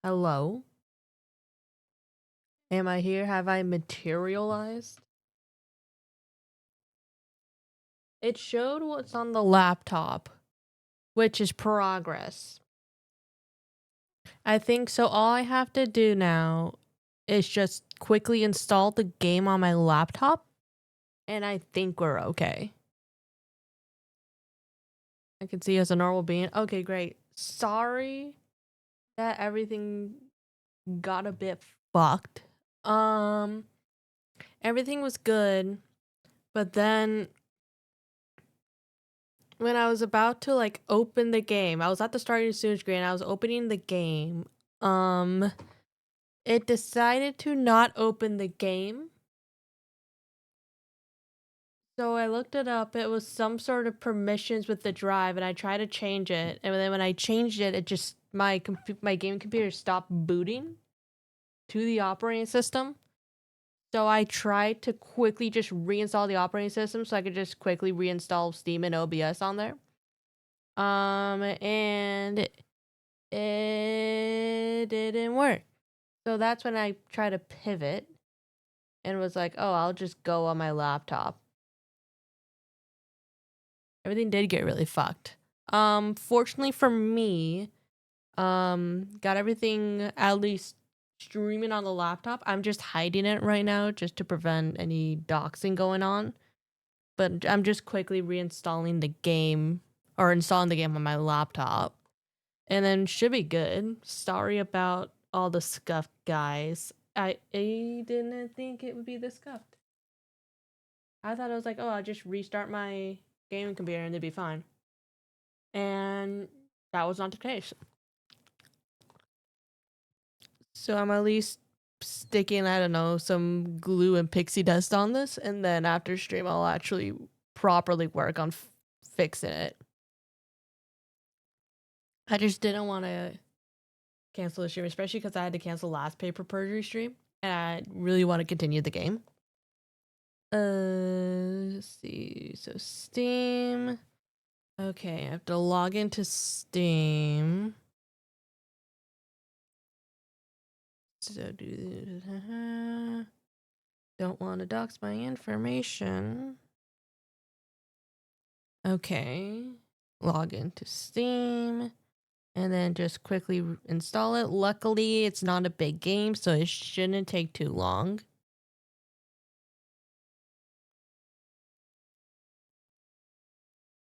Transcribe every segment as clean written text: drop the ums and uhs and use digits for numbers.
Hello? Am I here? Have I materialized? It showed what's on the laptop, which is progress. I think so. All I have to do now is just quickly install the game on my laptop, and I think we're okay. I can see as a normal being. Okay, great. Sorry that everything got a bit fucked. Um, Everything was good, but then when I was about to like open the game, I was at the starting screen, I was opening the game. Um, it decided to not open the game. So I looked it up. It was some sort of permissions with the drive, and I tried to change it. And then when I changed it, it just my game computer stopped booting to the operating system. So I tried to quickly just reinstall the operating system so I could just quickly reinstall Steam and OBS on there. And it didn't work. So that's when I tried to pivot and was like, oh, I'll just go on my laptop. Everything did get really fucked. Fortunately for me, got everything at least streaming on the laptop. I'm just hiding it right now just to prevent any doxing going on. But I'm just quickly reinstalling the game or installing the game on my laptop. And then should be good. Sorry about all the scuffed guys. I didn't think it would be this scuffed. I thought it was like, oh, I'll just restart my gaming computer and it'd be fine. And that was not the case. So I'm at least sticking, I don't know, some glue and pixie dust on this, and then after stream I'll actually properly work on fixing it. I just didn't want to cancel the stream, especially because I had to cancel last paper Perjury stream, and I really want to continue the game. Let's see. So Steam. Okay, I have to log into Steam. So don't want to dox my information. Okay. Log into Steam and then just quickly install it. Luckily, it's not a big game, so it shouldn't take too long.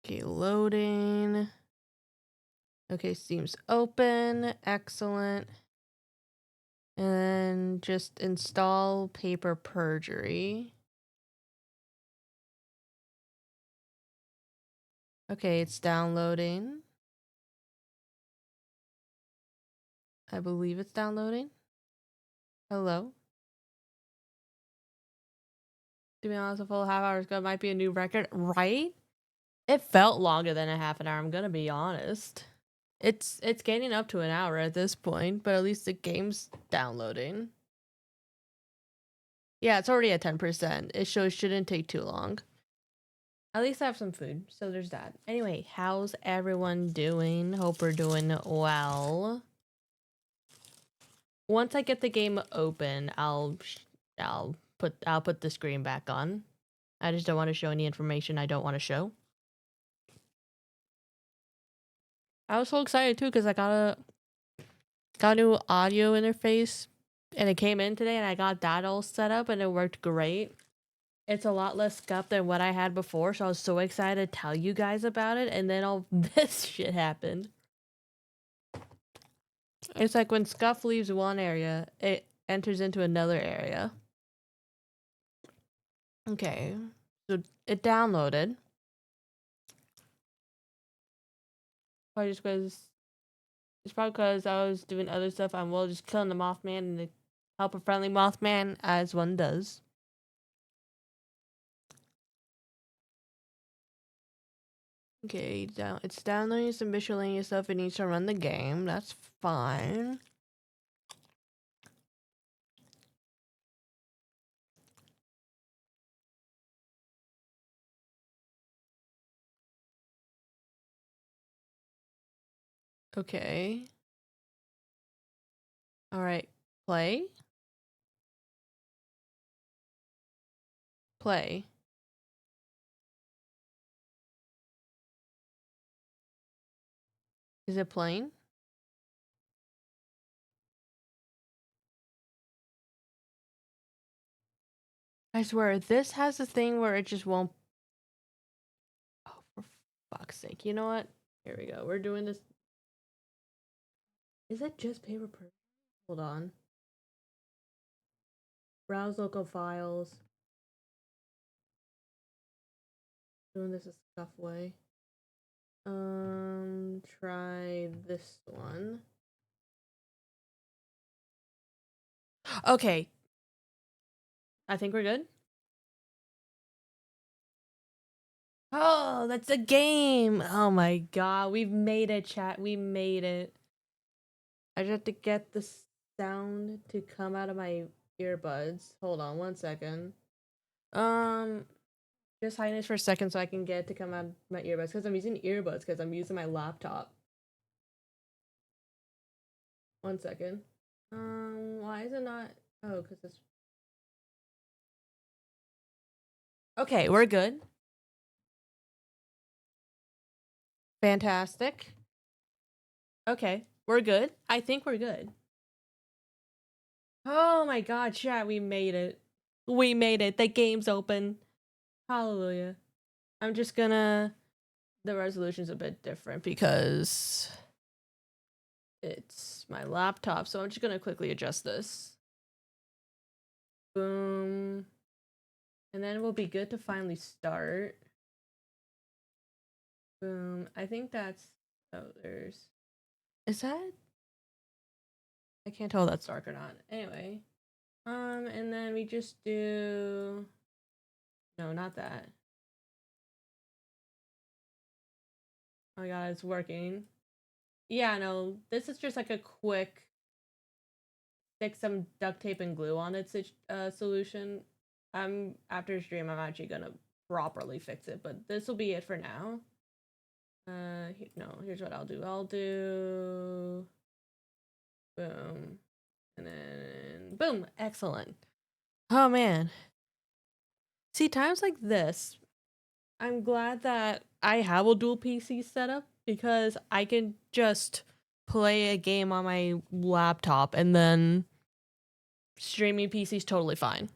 Okay, loading. Okay, Steam's open. Excellent. And then just install paper Perjury. Okay, it's downloading. I believe it's downloading. Hello? To be honest, a full half hour ago might be a new record, right? It felt longer than a half an hour, I'm gonna be honest. It's getting up to an hour at this point, but at least the game's downloading. Yeah, it's already at 10%. It shouldn't take too long. At least I have some food, so there's that. Anyway, how's everyone doing? Hope we're doing well. Once I get the game open, I'll put the screen back on. I just don't want to show any information I don't want to show. I was so excited too because I got a new audio interface and it came in today and I got that all set up and it worked great. It's a lot less scuff than what I had before, so I was so excited to tell you guys about it, and then all this shit happened. It's like when scuff leaves one area, it enters into another area. Okay, so it downloaded. Probably just because it's probably because I was doing other stuff. I'm just killing the Mothman and the helper friendly Mothman as one does. Okay, it's downloading some miscellaneous stuff. It needs to run the game. That's fine. Okay. All right. Play. Play. Is it playing? I swear, this has a thing where it just won't. Oh, for fuck's sake. You know what? Here we go. We're doing this. Is it just paper per? Hold on. Browse local files. Doing this a scuff way. Try this one. Okay. I think we're good. Oh, that's a game. Oh my god. We've made it, chat. We made it. I just have to get the sound to come out of my earbuds. Hold on 1 second. Just hiding this for a second so I can get it to come out of my earbuds because I'm using earbuds because I'm using my laptop. 1 second. Why is it not? Oh, because it's. Okay, we're good. Fantastic. Okay, we're good. I think we're good. Oh my god, chat, we made it. We made it. The game's open. Hallelujah. I'm just gonna. The resolution's a bit different because it's my laptop, so I'm just gonna quickly adjust this. Boom. And then we'll be good to finally start. Boom. I think that's. Oh, there's. Is that? I can't tell if that's dark or not. Anyway. And then we just do. No, not that. Oh my god, it's working. Yeah, no, this is just like a quick stick some duct tape and glue on its solution. After stream, I'm actually gonna properly fix it, but this will be it for now. No, here's what I'll do. I'll do boom, and then boom. Excellent. Oh man. See, times like this, I'm glad that I have a dual PC setup because I can just play a game on my laptop and then streaming PC is totally fine.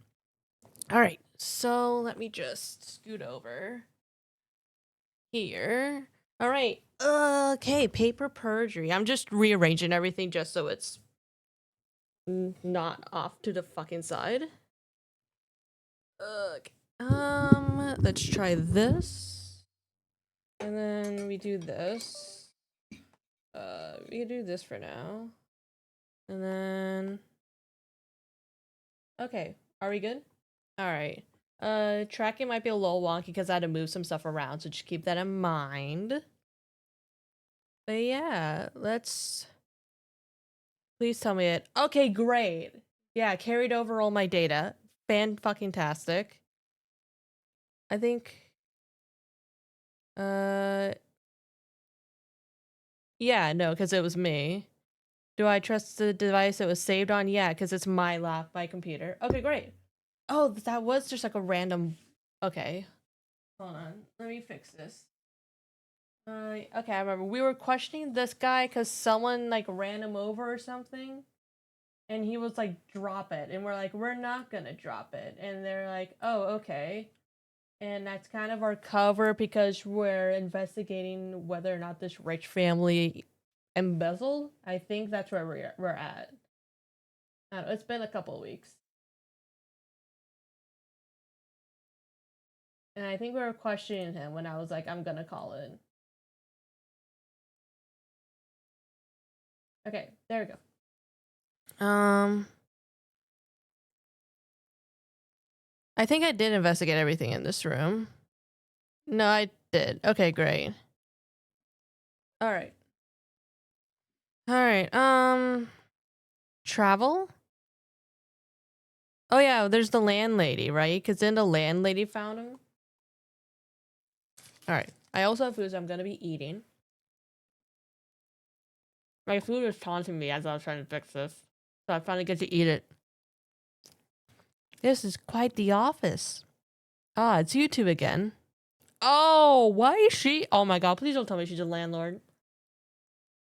All right, so let me just scoot over here. All right, okay, paper perjury. I'm just rearranging everything just so it's not off to the fucking side. Okay. Let's try this. And then we do this. We can do this for now. And then okay, are we good? All right. Tracking might be a little wonky because I had to move some stuff around, so just keep that in mind. But yeah, let's. Please tell me it. Okay, great. Yeah, carried over all my data. Fan-fucking-tastic. I think. Uh. Yeah, no, because it was me. Do I trust the device it was saved on? Yeah, because it's my computer. Okay, great. Oh, that was just like a random. Okay. Hold on. Let me fix this. Okay, I remember. We were questioning this guy because someone like ran him over or something. And he was like, drop it. And we're like, we're not gonna drop it. And they're like, oh, okay. And that's kind of our cover because we're investigating whether or not this rich family embezzled. I think that's where we're at. I don't know, it's been a couple of weeks. And I think we were questioning him when I was like, I'm gonna call it. Okay, there we go. I think I did investigate everything in this room. No, I did. Okay, great. All right. All right. Travel? Oh yeah, there's the landlady, right? Because then the landlady found him. All right. I also have foods I'm gonna be eating. My food was taunting me as I was trying to fix this. So I finally get to eat it. This is quite the office. Ah, it's you two again. Oh, why is she? Oh my god, please don't tell me she's a landlord.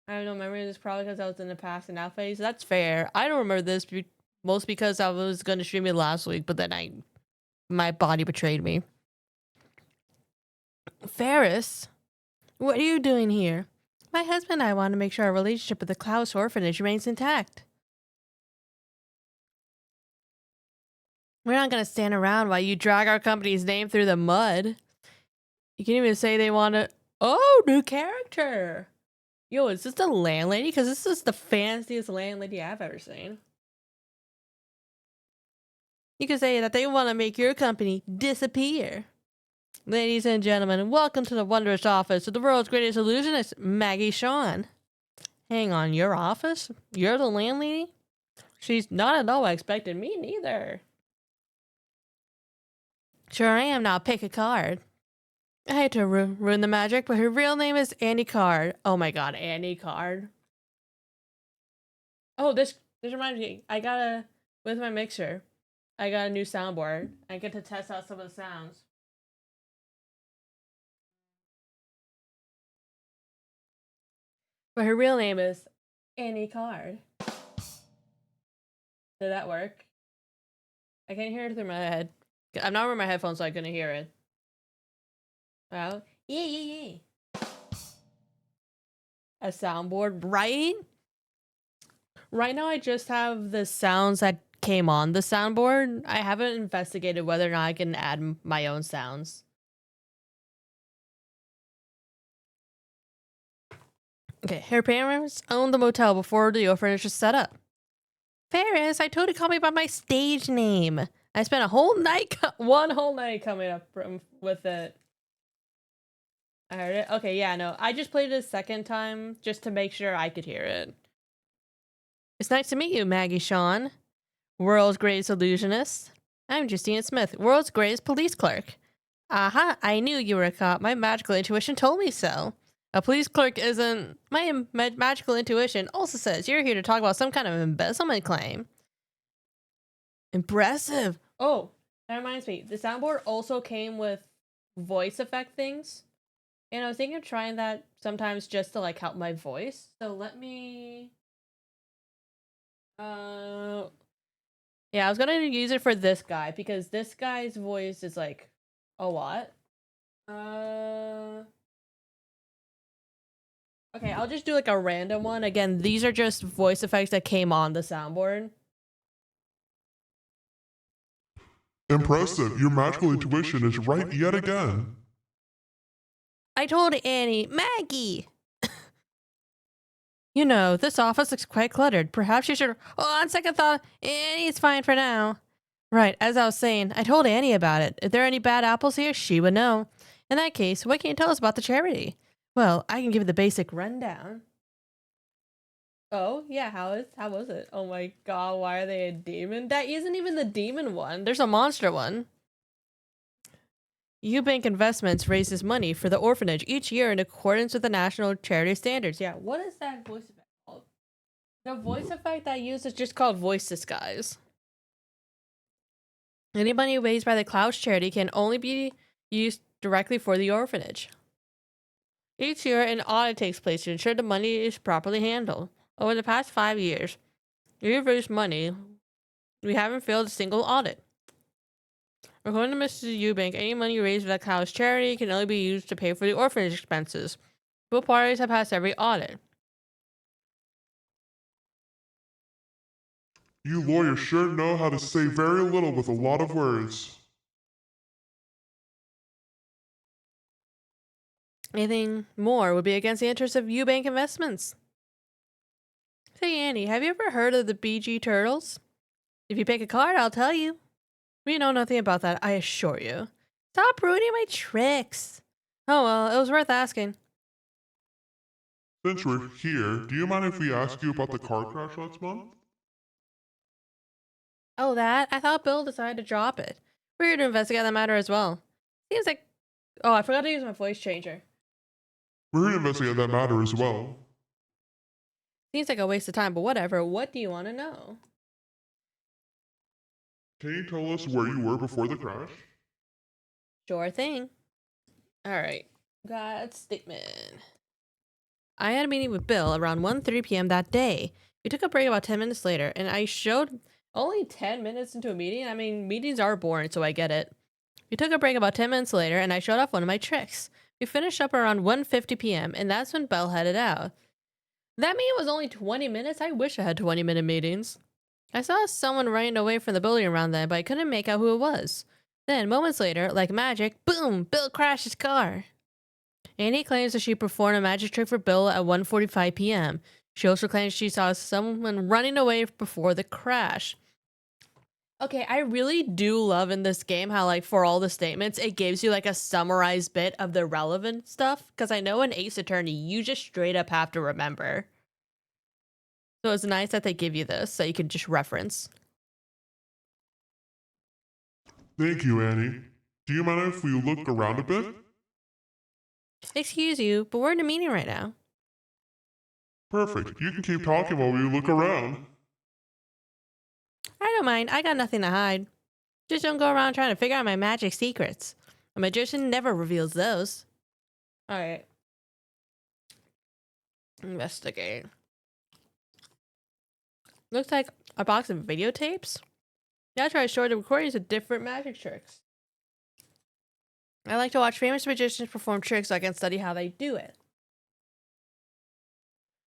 I have no memory of this, probably because I was in the past and now phase. That's fair. I don't remember this most because I was going to stream it last week, but then my body betrayed me. Ferris, what are you doing here? My husband and I want to make sure our relationship with the Klaus orphanage remains intact. We're not going to stand around while you drag our company's name through the mud. You can even say they want to... Oh, new character! Yo, is this the landlady? Because this is the fanciest landlady I've ever seen. You can say that they want to make your company disappear. Ladies and gentlemen, welcome to the wondrous office of the world's greatest illusionist, Maggie Shawn. Hang on, your office? You're the landlady? She's not at all what I expected. Me neither. Sure I am. Now pick a card. I hate to ruin the magic, but her real name is Annie Card. Oh my god, Annie Card. Oh, this reminds me. With my mixer, I got a new soundboard. I get to test out some of the sounds. But her real name is Annie Card. Did that work? I can't hear it through my head. I'm not wearing my headphones, so I couldn't hear it. Well, yeah. A soundboard, right? Right now, I just have the sounds that came on the soundboard. I haven't investigated whether or not I can add my own sounds. Okay, her parents owned the motel before the orphanage was set up. Ferris, I told you to call me by my stage name. I spent a whole night, one whole night coming up with it. I heard it? Okay, yeah, no. I just played it a second time just to make sure I could hear it. It's nice to meet you, Maggie Shawn. World's greatest illusionist. I'm Justina Smith, world's greatest police clerk. Aha, I knew you were a cop. My magical intuition told me so. A police clerk isn't... My magical intuition also says you're here to talk about some kind of embezzlement claim. Impressive. Oh, that reminds me. The soundboard also came with voice effect things. And I was thinking of trying that sometimes just to, like, help my voice. So let me... Yeah, I was gonna use it for this guy, because this guy's voice is, like, a lot. Okay, I'll just do, like, a random one. Again, these are just voice effects that came on the soundboard. Impressive. Your magical intuition is right yet again. I told Annie, Maggie! You know, this office looks quite cluttered. Perhaps you should... Oh, on second thought, Annie's fine for now. Right, as I was saying, I told Annie about it. If there are any bad apples here, she would know. In that case, what can you tell us about the charity? Well, I can give you the basic rundown. Oh, yeah, how was it? Oh my god, why are they a demon? That isn't even the demon one. There's a monster one. Eubank Investments raises money for the orphanage each year in accordance with the national charity standards. Yeah, what is that voice effect called? The voice effect I use is just called voice disguise. Any money raised by the Klaus charity can only be used directly for the orphanage. Each year, an audit takes place to ensure the money is properly handled. Over the past 5 years, we've raised money. We haven't failed a single audit. According to Mrs. Eubank, any money raised by the Klaus charity can only be used to pay for the orphanage expenses. Both parties have passed every audit. You lawyers sure know how to say very little with a lot of words. Anything more would be against the interests of Eubank Investments. Say, Annie, have you ever heard of the BG Turtles? If you pick a card, I'll tell you. We know nothing about that, I assure you. Stop ruining my tricks. Oh well, it was worth asking. Since we're here, do you mind if we ask you about the car crash last month? Oh, that? I thought Bill decided to drop it. We're here to investigate that matter as well. Seems like... Oh, I forgot to use my voice changer. We're here to investigate that matter as well. Seems like a waste of time, but whatever. What do you want to know? Can you tell us where you were before the crash? Sure thing. All right. Got statement. I had a meeting with Bill around 1:30 p.m. that day. We took a break about 10 minutes later, and I showed only 10 minutes into a meeting. I mean, meetings are boring, so I get it. We took a break about 10 minutes later, and I showed off one of my tricks. We finished up around 1:50 p.m., and that's when Belle headed out. That meeting was only 20 minutes? I wish I had 20-minute meetings. I saw someone running away from the building around then, but I couldn't make out who it was. Then, moments later, like magic, boom, Bill crashed his car. Annie claims that she performed a magic trick for Bill at 1:45 p.m. She also claims she saw someone running away before the crash. Okay, I really do love in this game how, like, for all the statements, it gives you, like, a summarized bit of the relevant stuff. Because I know in Ace Attorney, you just straight up have to remember. So it's nice that they give you this, so you can just reference. Thank you, Annie. Do you mind if we look around a bit? Excuse you, but we're in a meeting right now. Perfect. You can keep talking while we look around. I don't mind, I got nothing to hide. Just don't go around trying to figure out my magic secrets. A magician never reveals those. Alright. Investigate. Looks like a box of videotapes. That's where I stored the recordings of different magic tricks. I like to watch famous magicians perform tricks so I can study how they do it.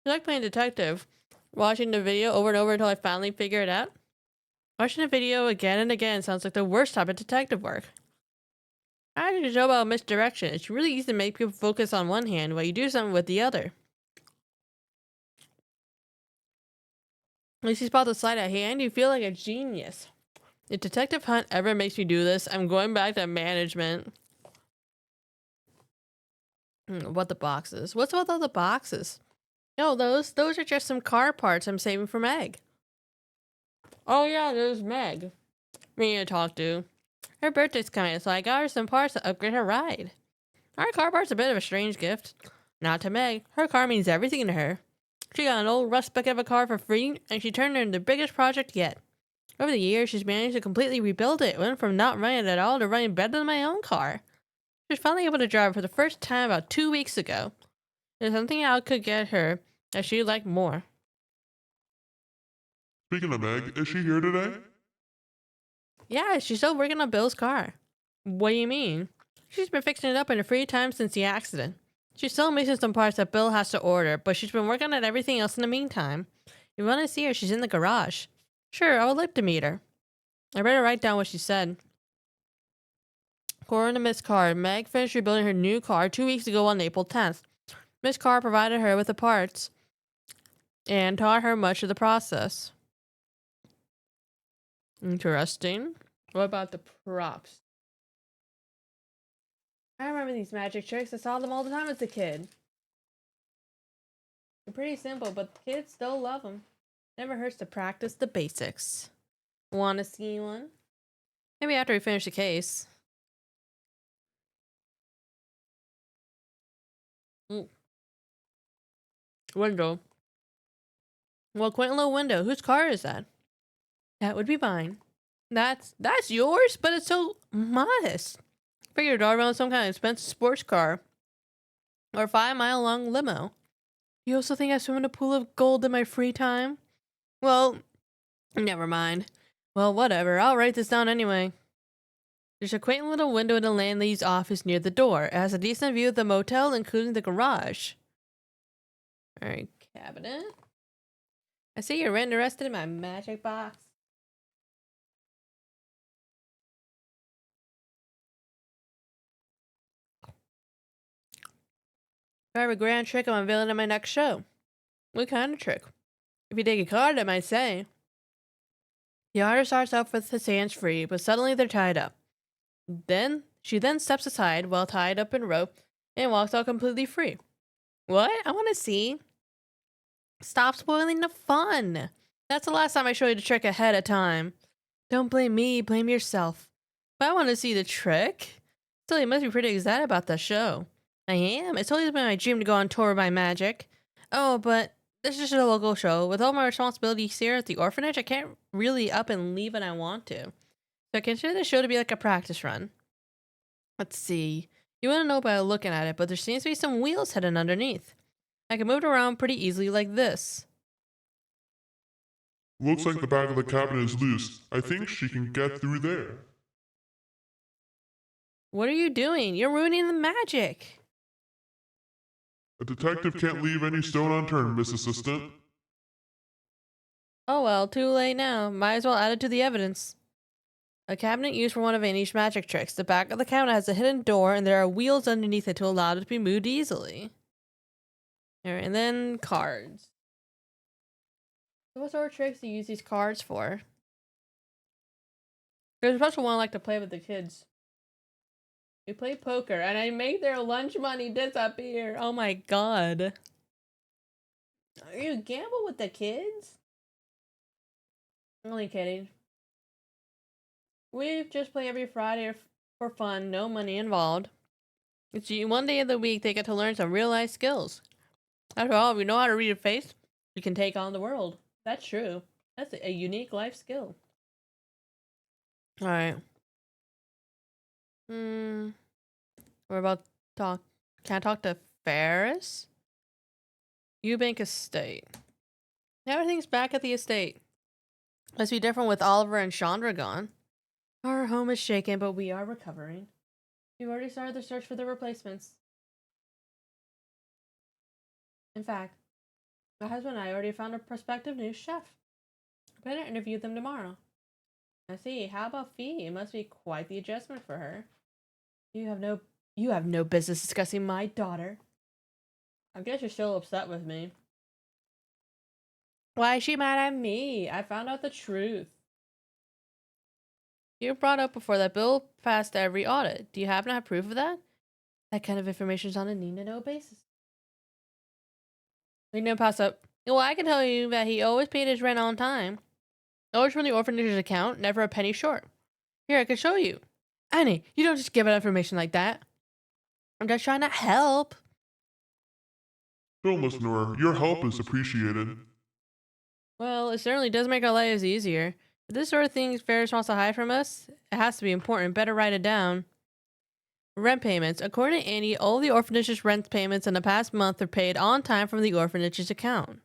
I like playing detective, watching the video over and over until I finally figure it out. Watching the video again and again sounds like the worst type of detective work. I actually know about misdirection. It's really easy to make people focus on one hand while you do something with the other. Once you spot the sleight of hand, you feel like a genius. If Detective Hunt ever makes me do this, I'm going back to management. What the boxes? What's with all the boxes? No, those are just some car parts I'm saving for Meg. Oh yeah, there's Meg. Me to talk to. Her birthday's coming, so I got her some parts to upgrade her ride. Our car part's a bit of a strange gift. Not to Meg. Her car means everything to her. She got an old rust bucket of a car for free, and she turned it into the biggest project yet. Over the years, she's managed to completely rebuild it. It went from not running at all to running better than my own car. She was finally able to drive for the first time about 2 weeks ago. There's something I could get her that she'd like more. Speaking of Meg, is she here today? Yeah, she's still working on Bill's car. What do you mean? She's been fixing it up in her free time since the accident. She's still missing some parts that Bill has to order, but she's been working on everything else in the meantime. If you want to see her, she's in the garage. Sure, I would like to meet her. I better write down what she said. According to Miss Carr, Meg finished rebuilding her new car 2 weeks ago on April 10th. Miss Carr provided her with the parts and taught her much of the process. Interesting. What about the props? I remember these magic tricks. I saw them all the time as a kid. They're pretty simple, but kids still love them. Never hurts to practice the basics. Want to see one? Maybe after we finish the case. Window. Well, quaint little window. Whose car is that? That would be mine. That's yours, but it's so modest. Figured I'd run some kind of expensive sports car. Or a 5-mile long limo. You also think I swim in a pool of gold in my free time? Well, never mind. Well, whatever. I'll write this down anyway. There's a quaint little window in the landlady's office near the door. It has a decent view of the motel, including the garage. Alright, cabinet. I see you're interested in my magic box. I have a grand trick I'm unveiling in my next show. What kind of trick? If you take a card, I might say. The artist starts off with his hands free, but suddenly they're tied up. She then steps aside while tied up in rope and walks out completely free. What? I want to see. Stop spoiling the fun. That's the last time I show you the trick ahead of time. Don't blame me, blame yourself. But I want to see the trick. Still, you must be pretty excited about the show. I am. It's always been my dream to go on tour with my magic. Oh, but this is just a local show. With all my responsibilities here at the orphanage, I can't really up and leave when I want to. So consider the show to be like a practice run. Let's see. You wouldn't know by looking at it, but there seems to be some wheels hidden underneath. I can move it around pretty easily like this. Looks like the back of the cabinet is loose. I think she can get through there. What are you doing? You're ruining the magic. A detective can't leave any stone unturned, Miss Assistant. Oh well, too late now. Might as well add it to the evidence. A cabinet used for one of Annie's magic tricks. The back of the cabinet has a hidden door, and there are wheels underneath it to allow it to be moved easily. Alright, and then cards. So what sort of tricks do you use these cards for? There's a special one I like to play with the kids. We play poker, and I make their lunch money disappear. Oh my god. Are you gamble with the kids? Only kidding. We just play every Friday for fun, no money involved. It's one day of the week they get to learn some real life skills. After all, if you know how to read a face, you can take on the world. That's true. That's a unique life skill. Alright. We're about to talk. Can I talk to Ferris? Eubank Estate. Everything's back at the estate. Must be different with Oliver and Chandra gone. Our home is shaken, but we are recovering. We've already started the search for the replacements. In fact, my husband and I already found a prospective new chef. I'm going to interview them tomorrow. I see. How about fee? It must be quite the adjustment for her. You have no business discussing my daughter. I guess you're still upset with me. Why is she mad at me? I found out the truth. You brought up before that Bill passed every audit. Do you happen to have proof of that? That kind of information is on a need-to-know basis. We didn't pass up. Well, I can tell you that he always paid his rent on time. Always from the orphanage's account, never a penny short. Here, I can show you. Annie, you don't just give out information like that. I'm just trying to help. Don't listen to her. Your help is appreciated. Well, it certainly does make our lives easier. If this sort of thing Ferris wants to hide from us, it has to be important. Better write it down. Rent payments. According to Annie, all the orphanage's rent payments in the past month are paid on time from the orphanage's account.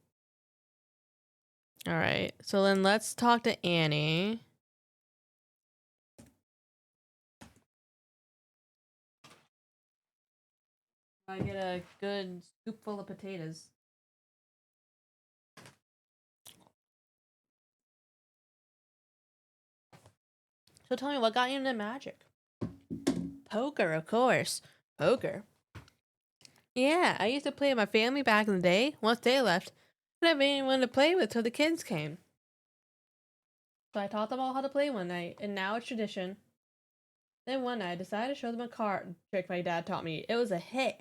Alright, so then let's talk to Annie. I get a good scoop full of potatoes. So tell me, what got you into magic? Poker, of course. Poker? Yeah, I used to play with my family back in the day. Once they left, I didn't have anyone to play with till the kids came. So I taught them all how to play one night, and now it's tradition. Then one night, I decided to show them a card trick my dad taught me. It was a hit.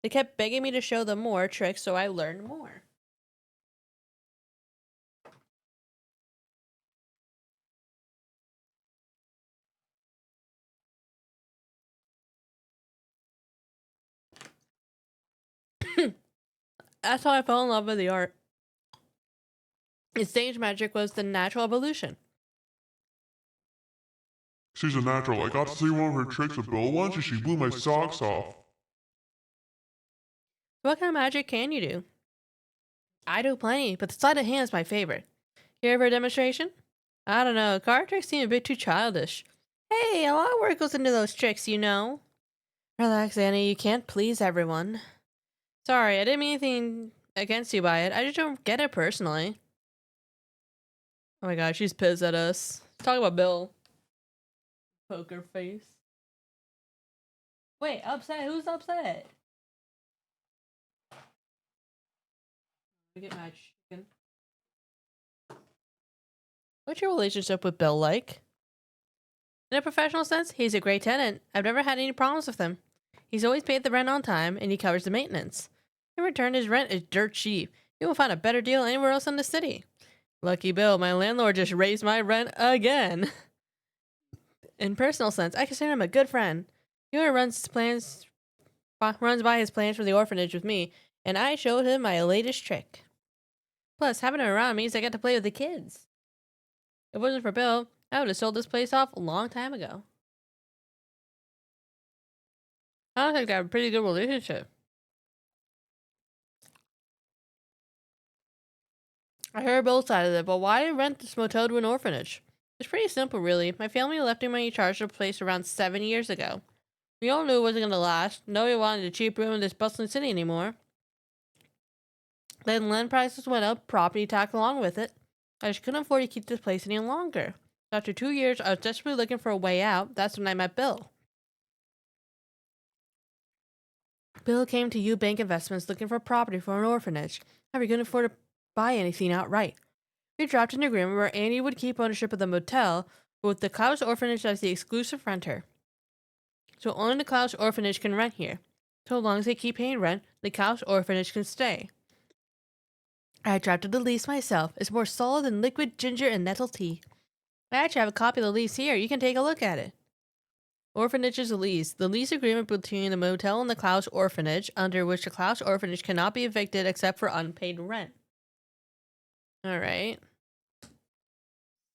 They kept begging me to show them more tricks, so I learned more. That's how I fell in love with the art. And stage magic was the natural evolution. She's a natural. I got to see one of her tricks with Bill once and she blew my socks off. What kind of magic can you do? I do plenty, but the sleight of hand is my favorite. Here for a demonstration? I don't know, card tricks seem a bit too childish. Hey, a lot of work goes into those tricks, you know. Relax, Annie, you can't please everyone. Sorry, I didn't mean anything against you by it. I just don't get it personally. Oh my god, she's pissed at us. Talk about Bill. Poker face. Wait, upset? Who's upset? We get my chicken. What's your relationship with Bill like? In a professional sense, he's a great tenant. I've never had any problems with him. He's always paid the rent on time, and he covers the maintenance. In return, his rent is dirt cheap. You won't find a better deal anywhere else in the city. Lucky Bill, my landlord just raised my rent again. In personal sense, I consider him a good friend. He always runs by his plans for the orphanage with me, and I showed him my latest trick. Plus, having him around means I get to play with the kids. If it wasn't for Bill, I would have sold this place off a long time ago. I don't think they have a pretty good relationship. I heard both sides of it, but why rent this motel to an orphanage? It's pretty simple, really. My family left me money charge to the place around 7 years ago. We all knew it wasn't going to last. Nobody wanted a cheap room in this bustling city anymore. Then land prices went up, property tax along with it. I just couldn't afford to keep this place any longer. After 2 years, I was desperately looking for a way out. That's when I met Bill. Bill came to U Bank Investments looking for property for an orphanage. We couldn't afford to buy anything outright. We dropped an agreement where Andy would keep ownership of the motel, but with the Klaus Orphanage as the exclusive renter. So only the Klaus Orphanage can rent here. So long as they keep paying rent, the Klaus Orphanage can stay. I drafted the lease myself. It's more solid than liquid ginger and nettle tea. I actually have a copy of the lease here. You can take a look at it. Orphanage's lease. The lease agreement between the motel and the Klaus Orphanage, under which the Klaus Orphanage cannot be evicted except for unpaid rent. Alright.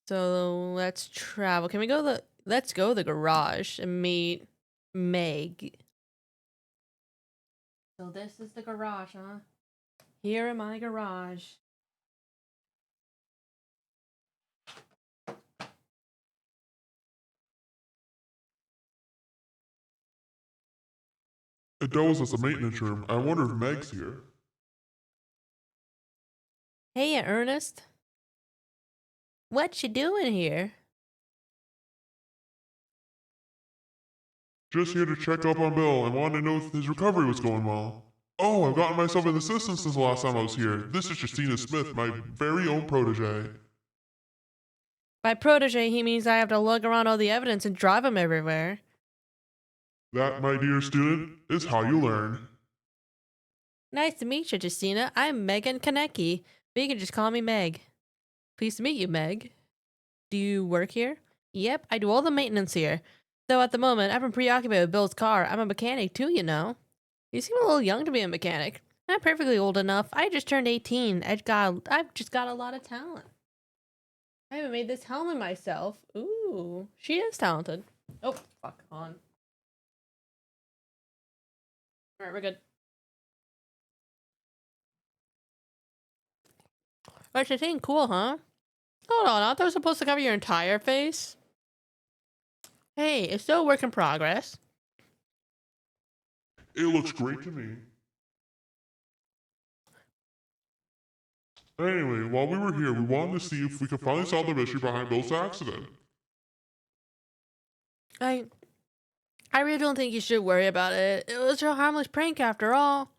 So let's travel. Can we go let's go to the garage and meet Meg. So this is the garage, huh? Here in my garage. It doubles as a maintenance room. I wonder if Meg's here. Hey, Ernest. What you doing here? Just here to check up on Bill and wanted to know if his recovery was going well. Oh, I've gotten myself an assistant since the last time I was here. This is Justina Smith, my very own protege. By protege, he means I have to lug around all the evidence and drive him everywhere. That, my dear student, is how you learn. Nice to meet you, Justina. I'm Megan Kanecki, but you can just call me Meg. Pleased to meet you, Meg. Do you work here? Yep, I do all the maintenance here. Though at the moment, I've been preoccupied with Bill's car. I'm a mechanic too, you know. You seem a little young to be a mechanic. I'm perfectly old enough. I just turned 18. I've just got a lot of talent. I haven't made this helmet myself. Ooh, she is talented. Oh, fuck on. Alright, we're good. What's your thing? Cool, huh? Hold on, aren't those supposed to cover your entire face? Hey, it's still a work in progress. It looks great to me. Anyway, while we were here, we wanted to see if we could finally solve the mystery behind Bill's accident. I really don't think you should worry about it. It was a harmless prank after all.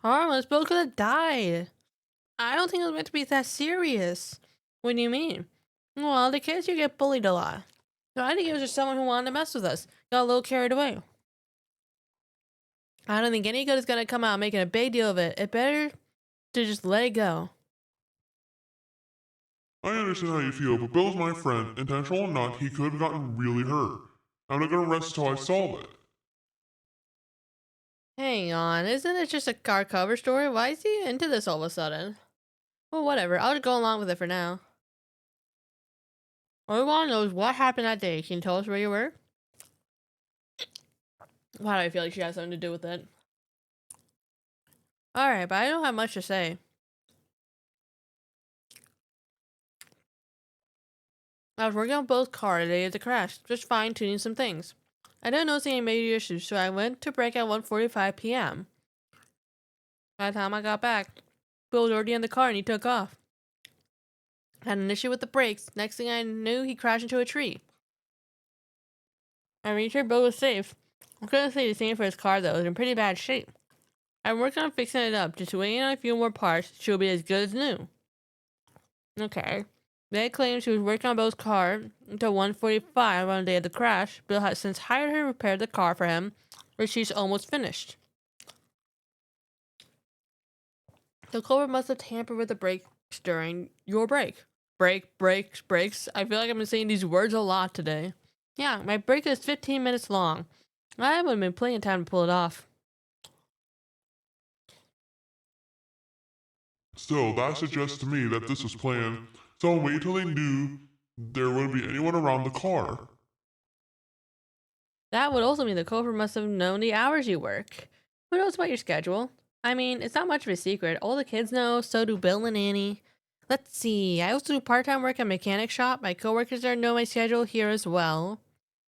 Harmless? Bill could have died. I don't think it was meant to be that serious. What do you mean? Well, the kids, you get bullied a lot. So I think it was just someone who wanted to mess with us. Got a little carried away. I don't think any good is gonna come out making a big deal of it. It better to just let it go. I understand how you feel, but Bill's my friend. Intentional or not, he could have gotten really hurt. I'm not gonna rest until I solve it. Hang on, isn't it just a car cover story? Why is he into this all of a sudden? Well, whatever. I'll just go along with it for now. All we want to know is what happened that day. Can you tell us where you were? Why do I feel like she has something to do with it? Alright, but I don't have much to say. I was working on Bill's car the day of the crash, just fine-tuning some things. I didn't notice any major issues, so I went to break at 1:45 p.m. By the time I got back, Bill was already in the car and he took off. Had an issue with the brakes. Next thing I knew, he crashed into a tree. I made sure Bill was safe. I couldn't say the same for his car though, it was in pretty bad shape. I'm working on fixing it up, just waiting on a few more parts. She'll be as good as new. Okay. They claimed she was working on Bill's car until 1:45 on the day of the crash. Bill has since hired her to repair the car for him, where she's almost finished. The culprit must have tampered with the brakes during your break. Brakes. I feel like I've been saying these words a lot today. Yeah, my break is 15 minutes long. I would have been plenty of time to pull it off. Still, that suggests to me that this was planned. Someone waited till they knew There wouldn't be anyone around the car. That would also mean the culprit must have known the hours you work. Who knows about your schedule? I mean, it's not much of a secret. All the kids know, so do Bill and Annie. Let's see, I also do part-time work at a mechanic shop. My coworkers there know my schedule here as well.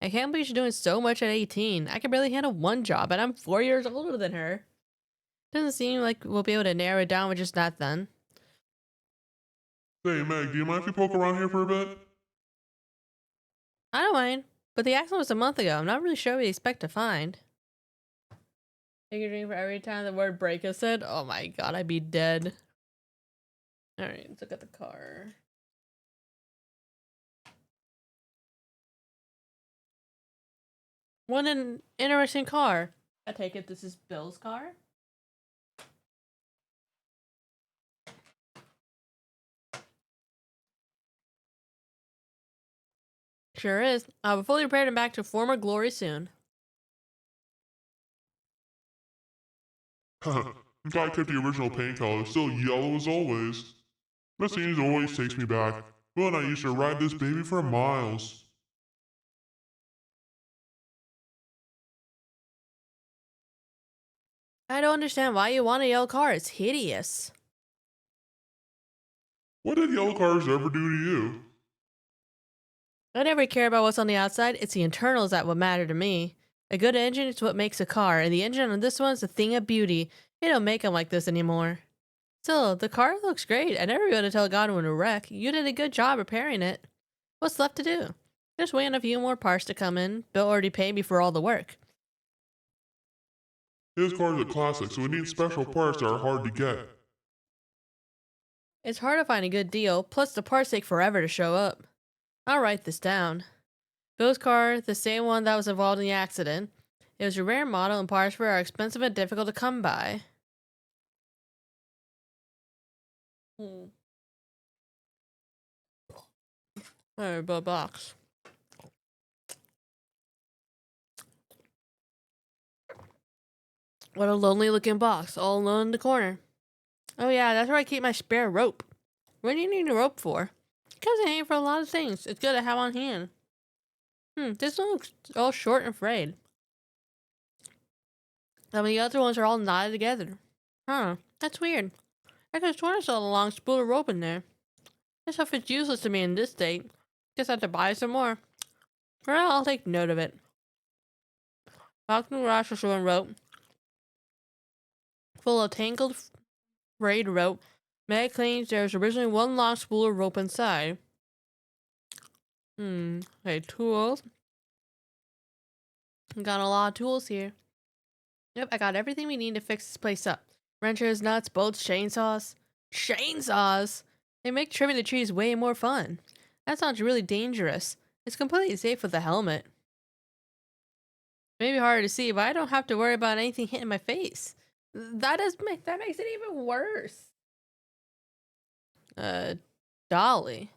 I can't believe she's doing so much at 18. I can barely handle one job, and I'm 4 years older than her. Doesn't seem like we'll be able to narrow it down with just that then. Hey, Meg, do you mind if we poke around here for a bit? I don't mind, but the accident was a month ago. I'm not really sure what you expect to find. Take a drink for every time the word break is said? Oh my god, I'd be dead. Alright, let's look at the car. What an interesting car. I take it this is Bill's car? Sure is. I'll be fully prepared and back to former glory soon. Guy kept the original paint color, still yellow as always. That scene always takes me back. Will and I used to ride this baby for miles. I don't understand why you want a yellow car. It's hideous. What did yellow cars ever do to you? I never care about what's on the outside. It's the internals that would matter to me. A good engine is what makes a car, and the engine on this one's a thing of beauty. They don't make them like this anymore. Still, the car looks great. I never would have told God in a wreck. You did a good job repairing it. What's left to do? Just waiting a few more parts to come in. Bill already paid me for all the work. His car's a classic, so it needs special parts that are hard to get. It's hard to find a good deal, plus the parts take forever to show up. I'll write this down. Bill's car, the same one that was involved in the accident. It was a rare model and parts for it are expensive and difficult to come by. Alright, but box. What a lonely looking box, all alone in the corner. Oh yeah, that's where I keep my spare rope. What do you need a rope for? Because it ain't for a lot of things. It's good to have on hand. This one looks all short and frayed. I mean, the other ones are all knotted together. Huh, that's weird. I could have sworn I saw a long spool of rope in there. This stuff is useless to me in this state. Guess I have to buy some more. Well, I'll take note of it. Box in the garage for showing rope. Full of tangled frayed rope. Meg claims there was originally one long spool of rope inside. Okay, tools. Got a lot of tools here. Yep, I got everything we need to fix this place up. Wrenches, nuts, bolts, chainsaws. Chainsaws? They make trimming the trees way more fun. That sounds really dangerous. It's completely safe with a helmet. Maybe harder to see, but I don't have to worry about anything hitting my face. That makes it even worse. Dolly.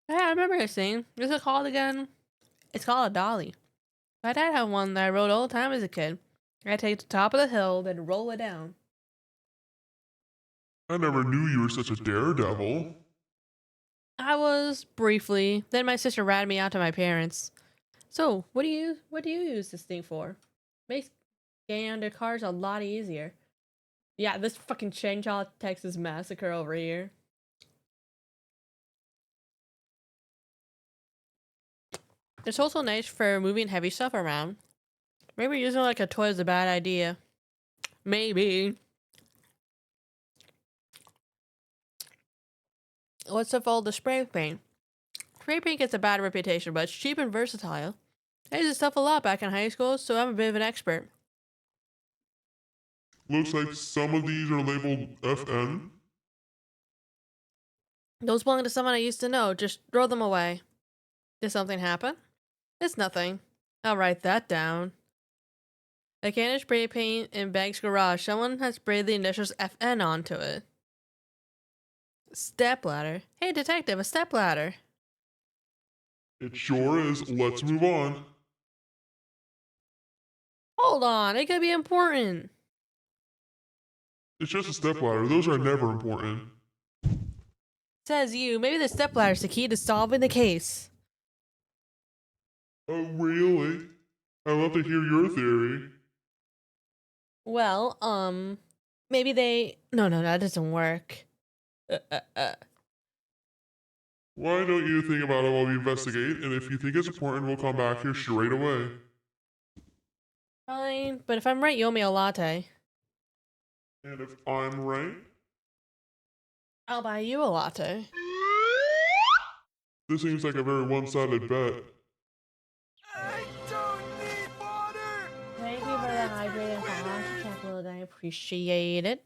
Yeah, I remember this thing. What's it called again? It's called a dolly. My dad had one that I rode all the time as a kid. I take it to the top of the hill, then roll it down. I never knew you were such a daredevil. I was briefly. Then my sister ratted me out to my parents. So, what do you use this thing for? Makes getting under cars a lot easier. Yeah, this fucking Chainsaw Texas Massacre over here. It's also nice for moving heavy stuff around. Maybe using like a toy is a bad idea. Maybe. What's up with all the spray paint? Spray paint gets a bad reputation, but it's cheap and versatile. I used this stuff a lot back in high school, so I'm a bit of an expert. Looks like some of these are labeled FN. Those belong to someone I used to know. Just throw them away. Did something happen? It's nothing. I'll write that down. A can of spray paint in Bag's garage. Someone has sprayed the initials FN onto it. Stepladder. Hey, detective, a stepladder. It sure is. Let's move on. Hold on, it could be important. It's just a stepladder. Those are never important. Says you. Maybe the stepladder's the key to solving the case. Oh, really? I'd love to hear your theory. Well, maybe they. No, that doesn't work. Why don't you think about it while we investigate, and if you think it's important, we'll come back here straight away. Fine, but if I'm right, you owe me a latte. And if I'm right, I'll buy you a latte. this seems like a very one-sided bet. I don't need water! Thank you for the hydrating hot chocolate. I appreciate it.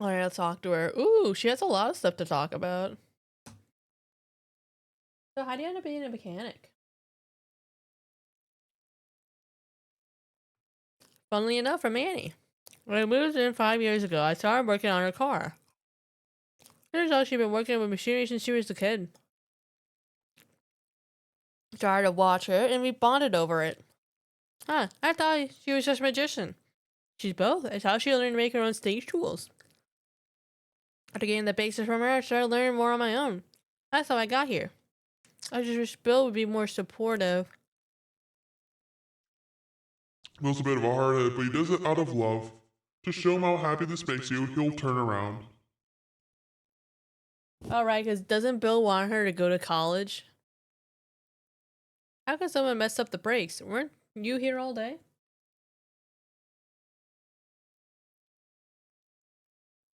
Alright, let's talk to her. Ooh, she has a lot of stuff to talk about. So how do you end up being a mechanic? Funnily enough, from Annie. When I moved in 5 years ago, I started working on her car. Turns out she'd been working with machinery since she was a kid. Started to watch her, and we bonded over it. Huh, I thought she was just a magician. She's both. It's how she learned to make her own stage tools. After getting the basics from her, I started learning more on my own. That's how I got here. I just wish Bill would be more supportive. Bill's a bit of a hardhead, but he does it out of love. To show him how happy this makes you, he'll turn around. Alright, because doesn't Bill want her to go to college? How could someone mess up the brakes? Weren't you here all day?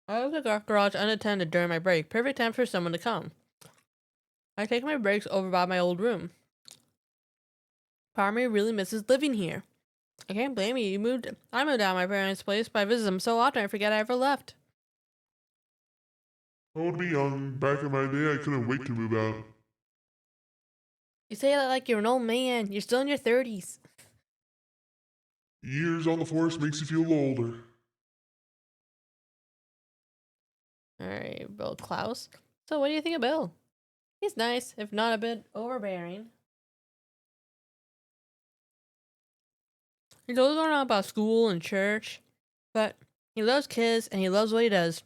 I left the garage unattended during my break. Perfect time for someone to come. I take my breaks over by my old room. Part of me really misses living here. I can't blame you. I moved out of my parents' place, but I visit them so often I forget I ever left. I would be young. Back in my day, I couldn't wait to move out. You say that like you're an old man. You're still in your 30s. Years on the force makes you feel older. Alright, Bill Klaus. So what do you think of Bill? He's nice, if not a bit overbearing. He goes on about school and church, but he loves kids and he loves what he does.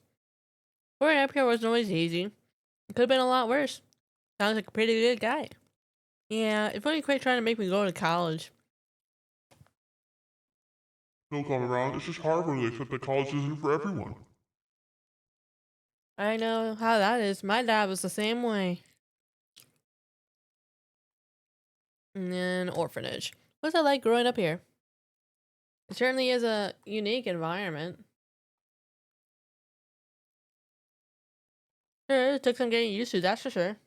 Growing up here wasn't always easy. It could have been a lot worse. Sounds like a pretty good guy. Yeah, if only quit trying to make me go to college. Don't come around, it's just hard when they accept that college isn't for everyone. I know how that is. My dad was the same way. And then orphanage. What's it like growing up here? It certainly is a unique environment. Sure, it took some getting used to, that's for sure.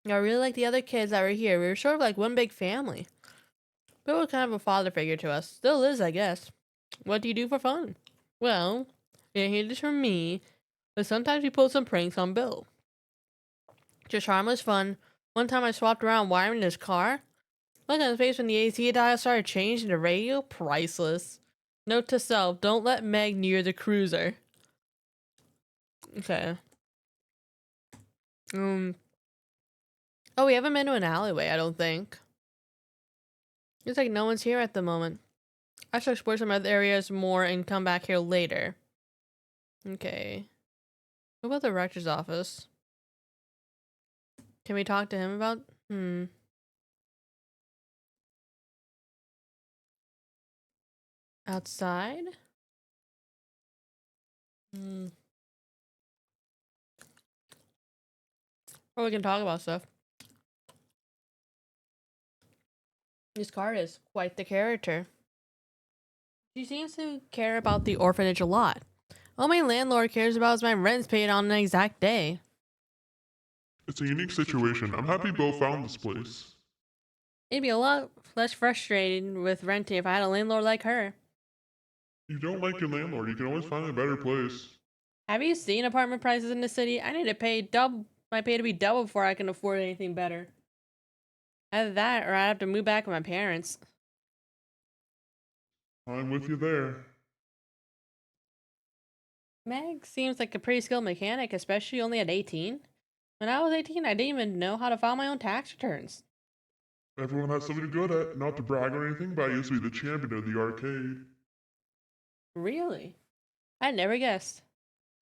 I really like the other kids that were here. We were sort of like one big family. Bill was kind of a father figure to us. Still is, I guess. What do you do for fun? Well, you didn't hear this from me, but sometimes we pull some pranks on Bill. Just harmless fun. One time I swapped around wiring his car. Look at his face when the AC dial started changing the radio. Priceless. Note to self, don't let Meg near the cruiser. Okay. Oh, we haven't been to an alleyway, I don't think. Looks like no one's here at the moment. I should explore some other areas more and come back here later. Okay. What about the rector's office? Can we talk to him about? Outside? Or we can talk about stuff. This card is quite the character. She seems to care about the orphanage a lot. All my landlord cares about is my rent's paid on an exact day. It's a unique situation. I'm happy Bill found this place. It'd be a lot less frustrating with renting if I had a landlord like her. You don't like your landlord, you can always find a better place. Have you seen apartment prices in the city? I need to pay my pay to be double before I can afford anything better. Either that or I have to move back with my parents. I'm with you there. Meg seems like a pretty skilled mechanic, especially only at 18. When I was 18, I didn't even know how to file my own tax returns. Everyone has something good at. Not to brag or anything, but I used to be the champion of the arcade. Really? I never guessed.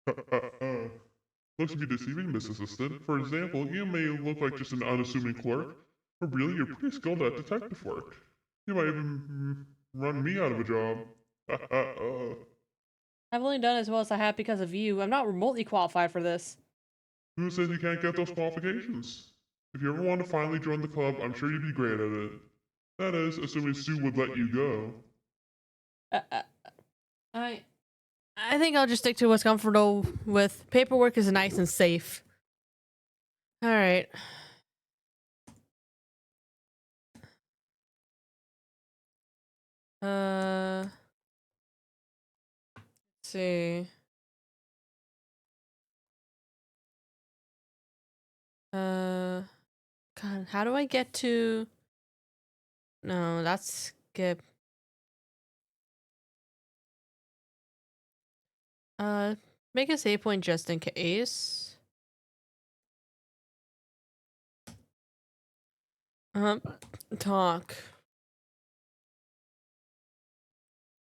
Looks to be deceiving, Miss Assistant. For example, you may look like just an unassuming clerk, but really you're pretty skilled at detective work. You might even run me out of a job. I've only done as well as I have because of you. I'm not remotely qualified for this. Who says you can't get those qualifications? If you ever want to finally join the club, I'm sure you'd be great at it. That is, assuming Sue would let you go. I think I'll just stick to what's comfortable with. Paperwork is nice and safe. All right. Let's see. God, how do I get to? No, that's skip. Make a save point just in case. Talk.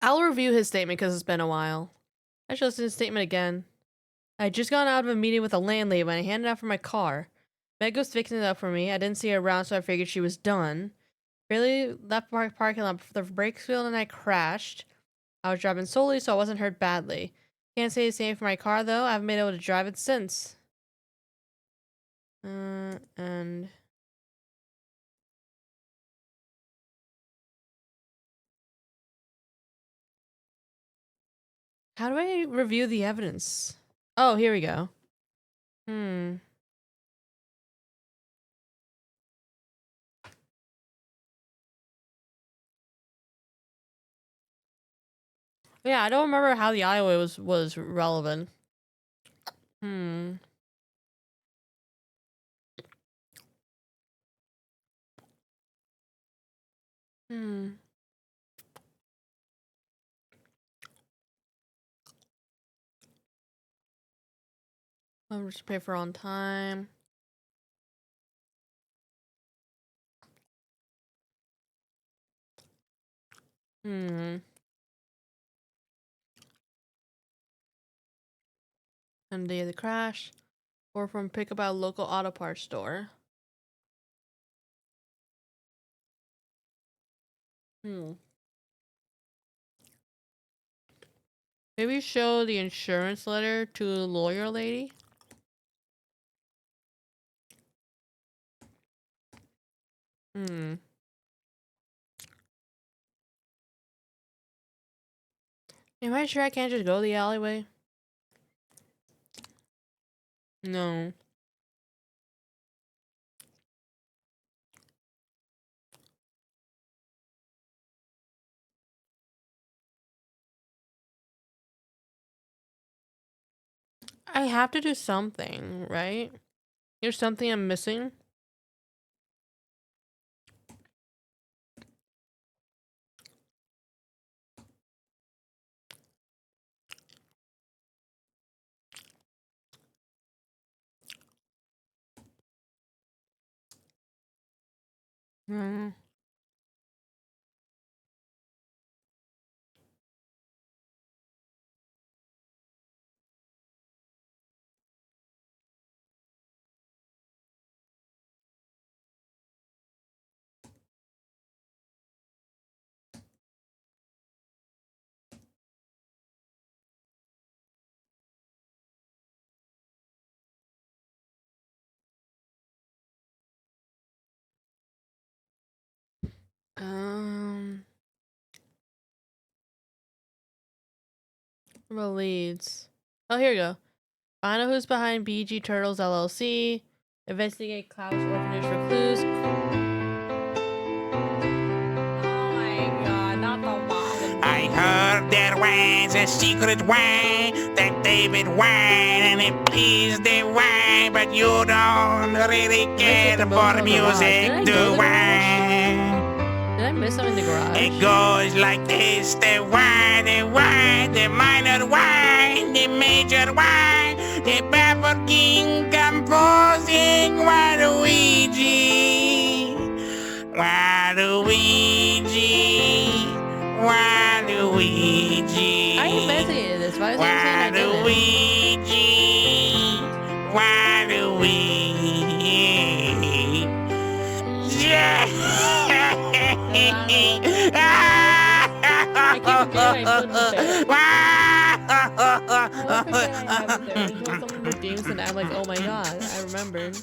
I'll review his statement because it's been a while. I should listen to his statement again. I had just gotten out of a meeting with a landlady when I handed out for my car. Meg was fixing it up for me. I didn't see her around, so I figured she was done. Barely left parking lot before the brakes failed and I crashed. I was driving slowly, so I wasn't hurt badly. Can't say the same for my car, though. I haven't been able to drive it since. And... how do I review the evidence? Oh, here we go. Yeah, I don't remember how the alleyway was relevant. I'll just pay for on time. And the day of the crash. Or from pick up at a local auto parts store. Maybe show the insurance letter to the lawyer lady. Am I sure I can't just go the alleyway? No. I have to do something, right? There's something I'm missing. Leads. Oh, here we go. Find out who's behind BG Turtles LLC. Investigate Klaus Orphanage for clues. Oh my god, not the one. I heard there was a secret way that David went and it pleased the way, but you don't really care for music, do I? Did I miss something in the garage? It goes like this: the one, the minor one, the major one, the PURGING composing Waluigi. Wow. Waluigi. I investigated this. Why is it saying I didn't? Waluigi. Waluigi. Yeah. I keep forgetting I put it there. I forget I have it there until someone redeems it and I'm like, oh my god, I remembered.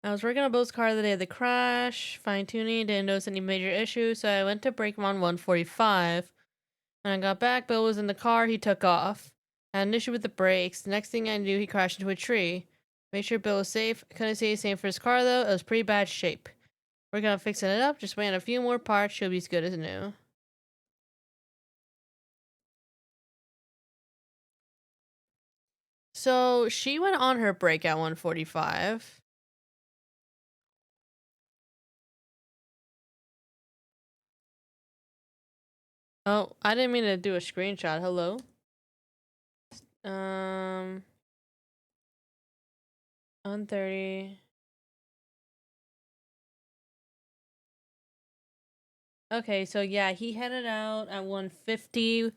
I was working on Bill's car the day of the crash, fine-tuning, didn't notice any major issues, so I went to break him on 145. When I got back, Bill was in the car, he took off. I had an issue with the brakes. The next thing I knew, he crashed into a tree. Made sure Bill was safe. Couldn't say the same for his car, though. It was pretty bad shape. Working on fixing it up, just waiting a few more parts, she'll be as good as new. So, she went on her break at 145. Oh, I didn't mean to do a screenshot. Hello? 130. Okay, so yeah, he headed out at 150,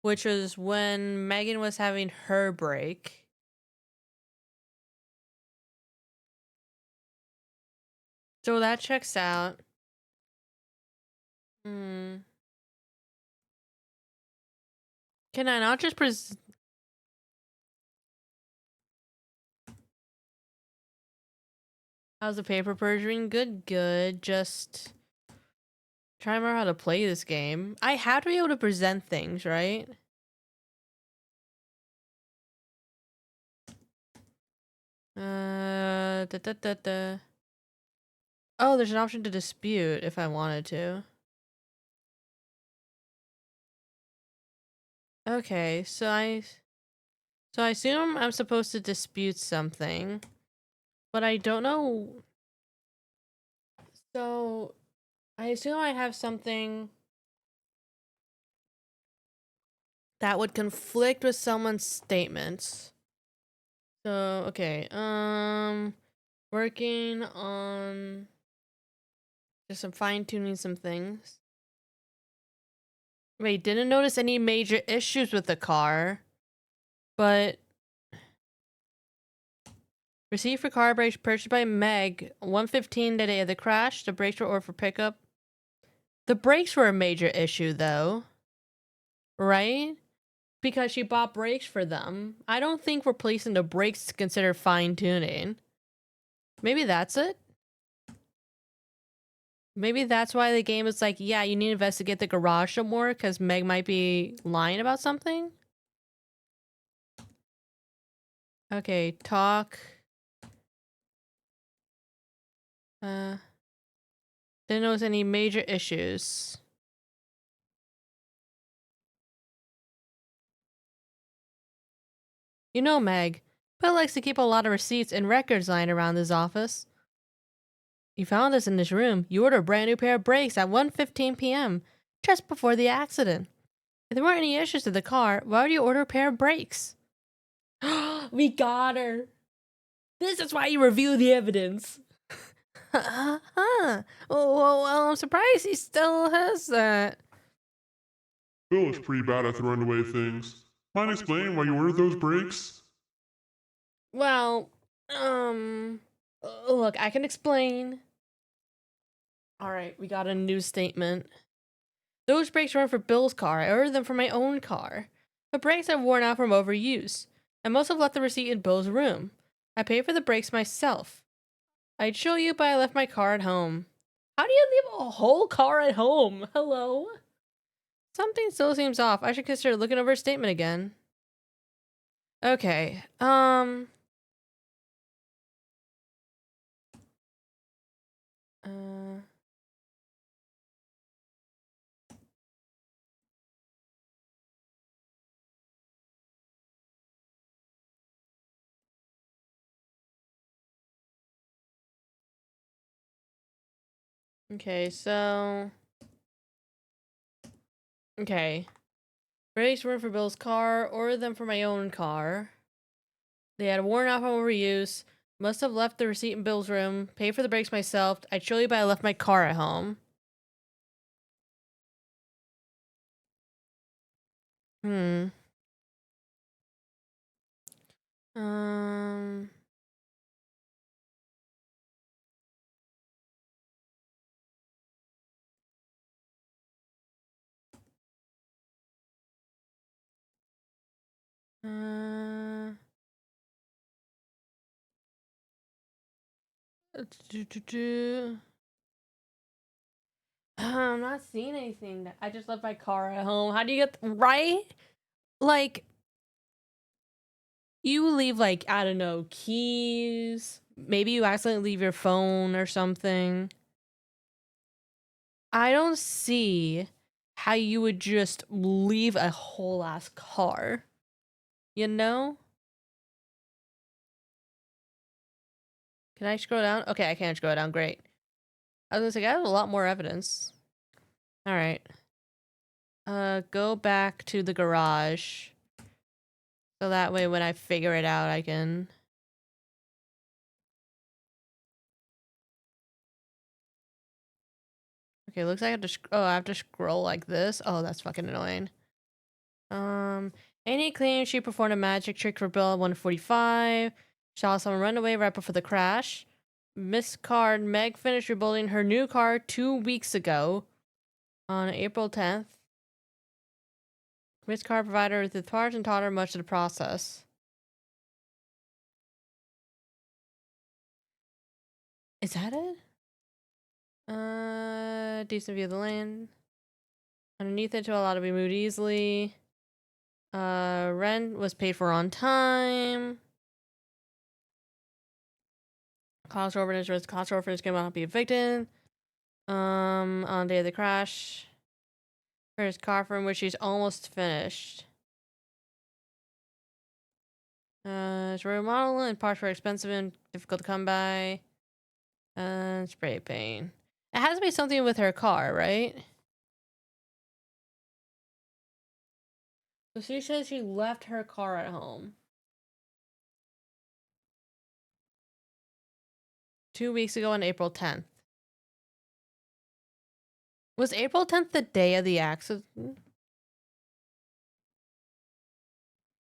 which was when Megan was having her break. So that checks out. Can I not just How's the paper perjuring? Good, good. Just try to remember how to play this game. I have to be able to present things, right? Oh, there's an option to dispute if I wanted to. Okay, so I assume I'm supposed to dispute something, but I don't know. So I assume I have something that would conflict with someone's statements. So, okay, working on just some fine-tuning some things. Wait, didn't notice any major issues with the car, but receipt for car brakes purchased by Meg, 115 the day of the crash. The brakes were ordered for pickup. The brakes were a major issue, though, right? Because she bought brakes for them. I don't think replacing the brakes is considered fine-tuning. Maybe that's it? Maybe that's why the game is like, yeah, you need to investigate the garage some more because Meg might be lying about something? Okay, talk. Didn't notice any major issues. You know, Meg, Bill likes to keep a lot of receipts and records lying around his office. You found this in this room. You ordered a brand new pair of brakes at 1:15 p.m., just before the accident. If there weren't any issues to the car, why would you order a pair of brakes? We got her. This is why you review the evidence. Well, I'm surprised he still has that. Bill is pretty bad at throwing away things. Mind explaining why you ordered those brakes? Well, look, I can explain. All right, we got a new statement. Those brakes weren't for Bill's car. I ordered them for my own car. The brakes have worn out from overuse. I must have left the receipt in Bill's room. I paid for the brakes myself. I'd show you, but I left my car at home. How do you leave a whole car at home? Hello? Something still seems off. I should consider looking over a statement again. Okay, okay, so... Okay. Brakes were for Bill's car, ordered them for my own car. They had worn off from overuse. Must have left the receipt in Bill's room. Paid for the brakes myself. I'd show you, but I left my car at home. Hmm. Um. Uh. do, do, do. I'm not seeing anything. I just left my car at home. How do you get right? Like, you leave, like, I don't know, keys. Maybe you accidentally leave your phone or something. I don't see how you would just leave a whole ass car. You know? Can I scroll down? Okay, I can't scroll down. Great. I was gonna say, I have a lot more evidence. All right. Go back to the garage. So that way when I figure it out, I can... Okay, looks like I have to... Oh, I have to scroll like this? Oh, that's fucking annoying. Any claims she performed a magic trick for Bill at 145. Saw someone run away right before the crash. Miss Card, Meg finished rebuilding her new car 2 weeks ago on April 10th. Miss Card provided her with the parts and taught her much of the process. Is that it? Decent view of the land. Underneath it to allow to be moved easily. Rent was paid for on time. Cost orphanage was cost orphanage cannot be evicted. On the day of the crash. First car from which she's almost finished. It's remodel and parts were expensive and difficult to come by. Spray paint. It has to be something with her car, right? So she says she left her car at home 2 weeks ago on April 10th. Was April 10th the day of the accident?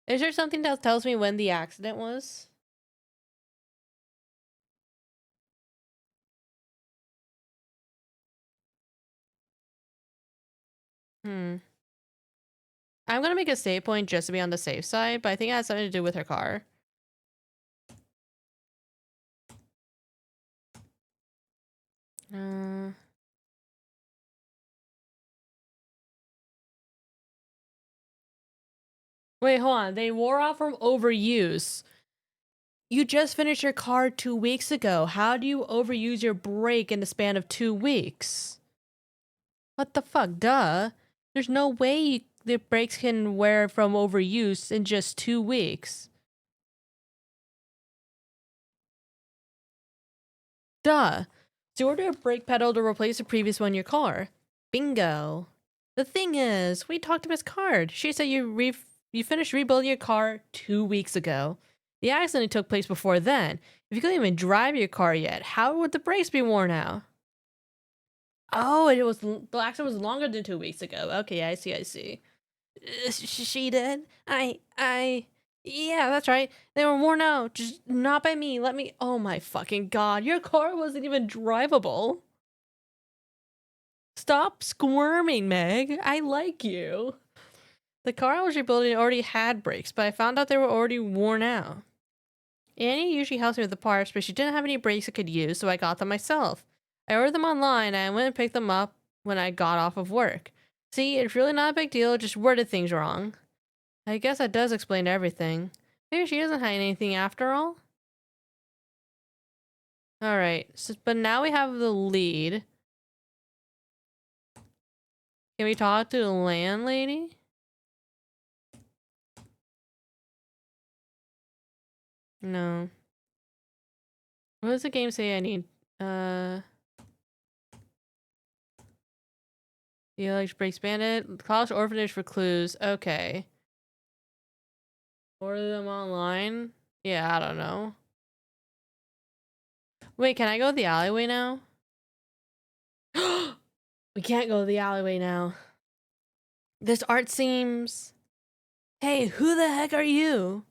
Is there something that tells me when the accident was? I'm gonna make a save point just to be on the safe side, but I think it has something to do with her car. Wait, hold on. They wore off from overuse. You just finished your car 2 weeks ago. How do you overuse your brake in the span of 2 weeks? What the fuck? Duh. There's no way the brakes can wear from overuse in just 2 weeks. Duh. So order a brake pedal to replace the previous one in your car. Bingo. The thing is, we talked to Miss Card. She said you finished rebuilding your car 2 weeks ago. The accident took place before then. If you couldn't even drive your car yet, how would the brakes be worn out? Oh, the accident was longer than 2 weeks ago. Okay, I see. She did? Yeah, that's right. They were worn out, just not by me. Oh my fucking god, your car wasn't even drivable. Stop squirming, Meg. I like you. The car I was rebuilding already had brakes, but I found out they were already worn out. Annie usually helps me with the parts, but she didn't have any brakes I could use, so I got them myself. I ordered them online, and I went and picked them up when I got off of work. See, it's really not a big deal, just worded things wrong. I guess that does explain everything. Maybe she doesn't hide anything after all? Alright, but now we have the lead. Can we talk to the landlady? No. What does the game say I need? You like Breaks Bandit? College Orphanage for clues. Okay. Order them online? Yeah, I don't know. Wait, can I go the alleyway now? We can't go the alleyway now. This art seems Hey, who the heck are you?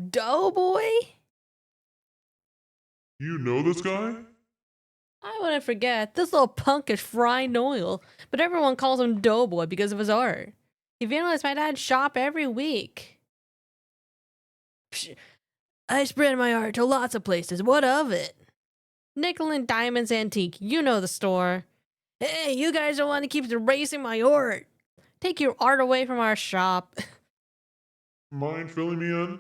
Doughboy? You know this guy? I wouldn't forget, this little punk is fried oil, but everyone calls him Doughboy because of his art. He vandalized my dad's shop every week. Psh, I spread my art to lots of places, what of it? Nickel and Diamonds Antique, you know the store. Hey, you guys don't want to keep erasing my art. Take your art away from our shop. Mind filling me in?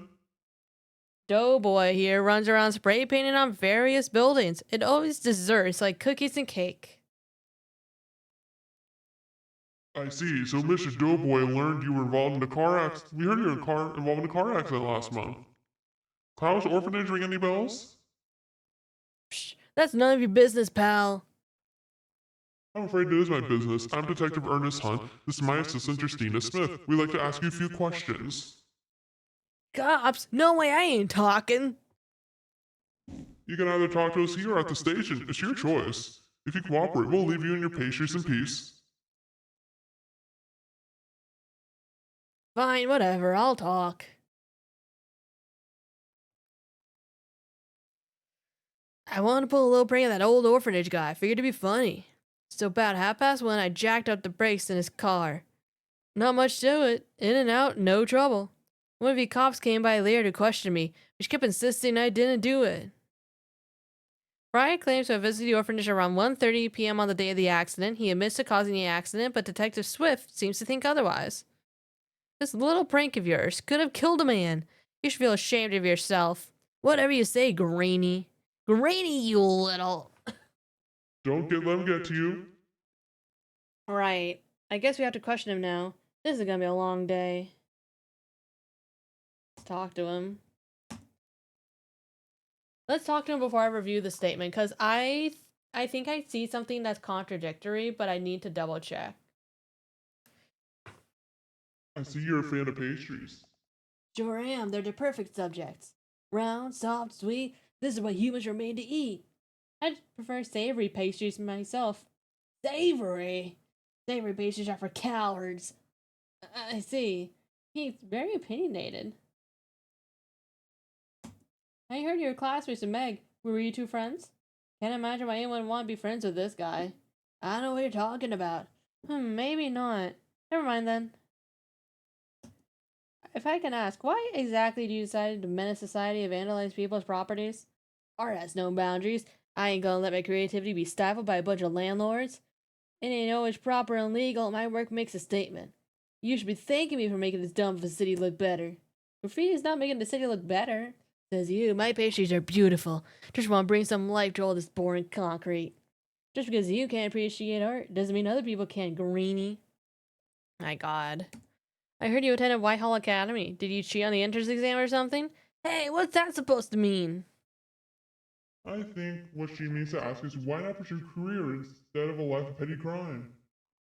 Doughboy here runs around spray painting on various buildings. It always desserts like cookies and cake. I see. So Mr. Doughboy learned you were involved in a car accident. We heard you were involved in a car accident last month. Klaus Orphanage ring any bells? Psh, that's none of your business, pal. I'm afraid it is my business. I'm Detective Ernest Hunt. This is my assistant, Justina Smith. We'd like to ask you a few questions. Cops? No way, I ain't talking. You can either talk to us here or at the station. It's your choice. If you cooperate, we'll leave you and your pastries in peace. Fine, whatever, I'll talk. I want to pull a little prank on that old orphanage guy. Figured it'd be funny. So about 1:30 I jacked up the brakes in his car. Not much to it. In and out, no trouble. One of the cops came by later to question me, but she kept insisting I didn't do it. Fry claims to have visited the orphanage around 1:30 p.m. on the day of the accident. He admits to causing the accident, but Detective Swift seems to think otherwise. This little prank of yours could have killed a man. You should feel ashamed of yourself. Whatever you say, Greeny. Greeny, you little... Don't let them get to you. Right. I guess we have to question him now. This is gonna be a long day. Let's talk to him. Let's talk to him before I review the statement, because I think I see something that's contradictory, but I need to double check. I see you're a fan of pastries. Sure am. They're the perfect subjects. Round, soft, sweet. This is what humans are made to eat. I prefer savory pastries myself. Savory? Savory pastries are for cowards. I see. He's very opinionated. I heard your classmates with Meg. Were you two friends? Can't imagine why anyone would want to be friends with this guy. I don't know what you're talking about. Maybe not. Never mind then. If I can ask, why exactly do you decide to menace society and vandalize people's properties? Art has no boundaries. I ain't gonna let my creativity be stifled by a bunch of landlords. It ain't always proper and legal. My work makes a statement. You should be thanking me for making this dumb city look better. Graffiti's not making the city look better. Says you. My pastries are beautiful. Just want to bring some life to all this boring concrete. Just because you can't appreciate art doesn't mean other people can't, Greeny. My god. I heard you attended Whitehall Academy. Did you cheat on the entrance exam or something? Hey, what's that supposed to mean? I think what she means to ask is why not pursue a career instead of a life of petty crime?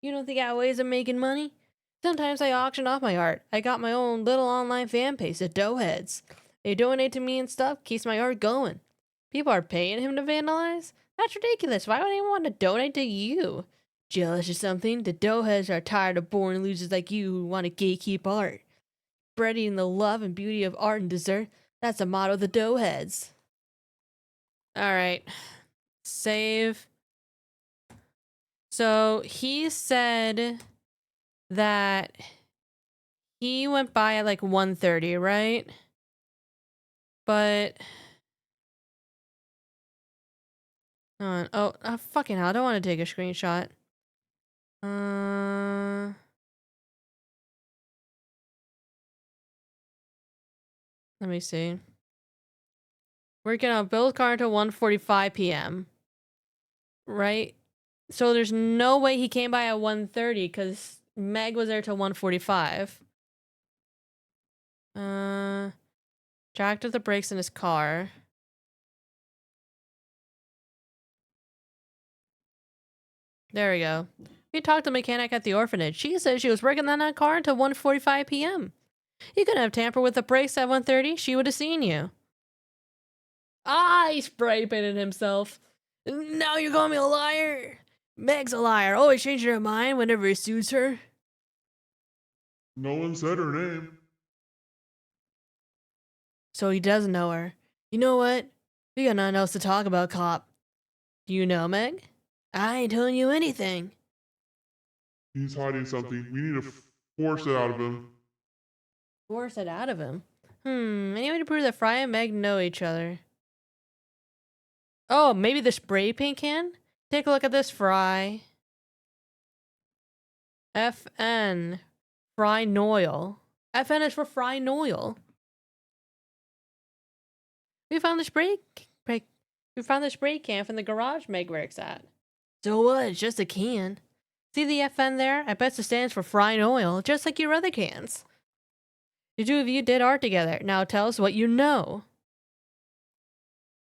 You don't think I have ways of making money? Sometimes I auction off my art. I got my own little online fan page, the Doughheads. They donate to me and stuff, keeps my art going. People are paying him to vandalize? That's ridiculous. Why would anyone want to donate to you? Jealous or something? The Doughheads are tired of boring losers like you who want to gatekeep art. Spreading the love and beauty of art and dessert, that's the motto of the Doughheads. Alright. Save. So, he said that he went by at like 1:30, right? But... Oh, fucking hell, I don't want to take a screenshot. Let me see. Working on Bill's car until 1:45 p.m. Right? So there's no way he came by at 1:30 because Meg was there till 1:45. Jacked up the brakes in his car. There we go. We talked to the mechanic at the orphanage. She said she was working on that car until 1:45 p.m. You couldn't have tampered with the brakes at 1:30. She would have seen you. Ah, he spray painted himself. Now you're calling me a liar? Meg's a liar. Always changing her mind whenever it suits her. No one said her name. So he does know her. You know what? We got nothing else to talk about, cop. Do you know Meg? I ain't telling you anything. He's hiding something. We need to force it out of him. Force it out of him. Any way to prove that Fry and Meg know each other? Oh, maybe the spray paint can? Take a look at this, Fry. FN. Fry Noyle. FN is for Fry Noyle. We found the spray can from the garage Meg works at. So what? It's just a can. See the FN there? I bet it stands for Fry Noyle, just like your other cans. The two of you did art together. Now tell us what you know.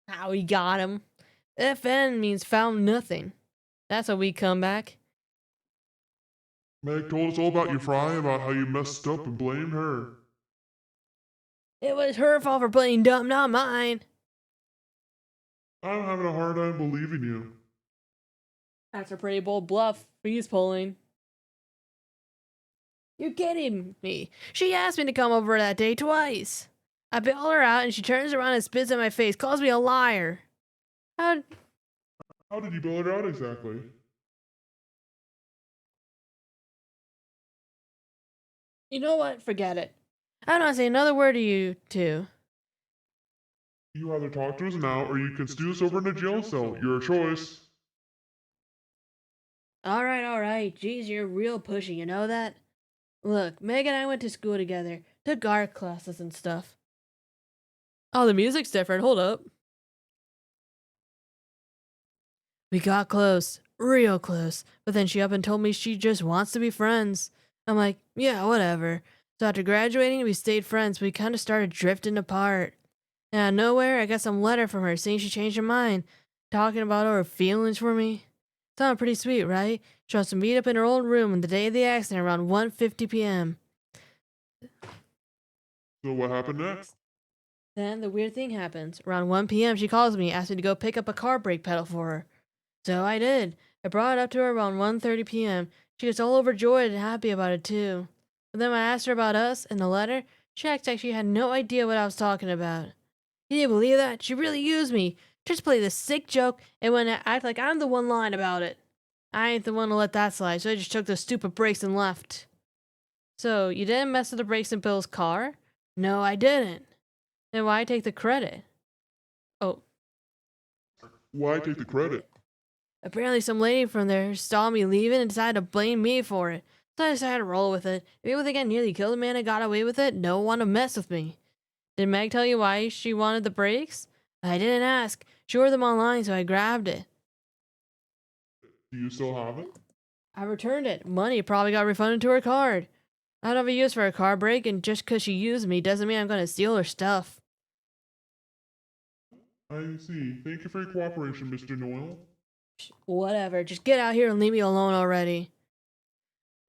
How we got him. FN means found nothing. That's how we come back. Meg told us all about your Fry, about how you messed up and blamed her. It was her fault for playing dumb, not mine. I'm having a hard time believing you. That's a pretty bold bluff he's pulling. You're kidding me. She asked me to come over that day twice. I bail her out and she turns around and spits in my face, calls me a liar. How did you bail her out exactly? You know what? Forget it. I don't want to say another word to you two. You either talk to us now or you can steal us over in a jail cell. Your choice. Alright. Jeez, you're real pushy, you know that? Look, Meg and I went to school together, took art classes and stuff. Oh, the music's different. Hold up. We got close, real close, but then she up and told me she just wants to be friends. I'm like, yeah, whatever. So after graduating, we stayed friends, but we kind of started drifting apart. And out of nowhere, I got some letter from her saying she changed her mind, talking about her feelings for me. Sounded pretty sweet, right? She wants to meet up in her old room on the day of the accident around 1:50 p.m. So what happened next? Then the weird thing happens. Around 1 p.m., she calls me, asks me to go pick up a car brake pedal for her. So I did. I brought it up to her around 1:30 p.m. She gets all overjoyed and happy about it too. But then when I asked her about us in the letter, she acted like she had no idea what I was talking about. Can you believe that? She really used me. Just played this sick joke and went to act like I'm the one lying about it. I ain't the one to let that slide, so I just took those stupid brakes and left. So, you didn't mess with the brakes in Bill's car? No, I didn't. Then why take the credit? Oh. Why take the credit? Apparently some lady from there saw me leaving and decided to blame me for it. So I decided to roll with it. If people think I nearly killed a man and got away with it, no one to mess with me. Did Meg tell you why she wanted the brakes? I didn't ask. She ordered them online, so I grabbed it. Do you still have it? I returned it. Money probably got refunded to her card. I don't have a use for a car brake, and just because she used me doesn't mean I'm going to steal her stuff. I see. Thank you for your cooperation, Mr. Noyle. Whatever. Just get out here and leave me alone already.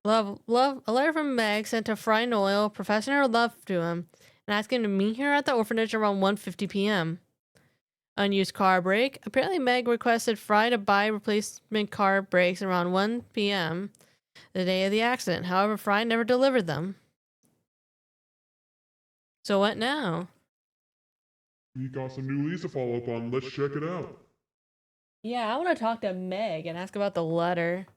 Love. A letter from Meg sent to Fry Noyle, professing her love to him, and asking him to meet her at the orphanage around 1:50 p.m. Unused car brake. Apparently Meg requested Fry to buy replacement car brakes around 1 p.m. the day of the accident. However, Fry never delivered them. So what now? We got some new leads to follow up on. Let's check it out. Yeah, I want to talk to Meg and ask about the letter.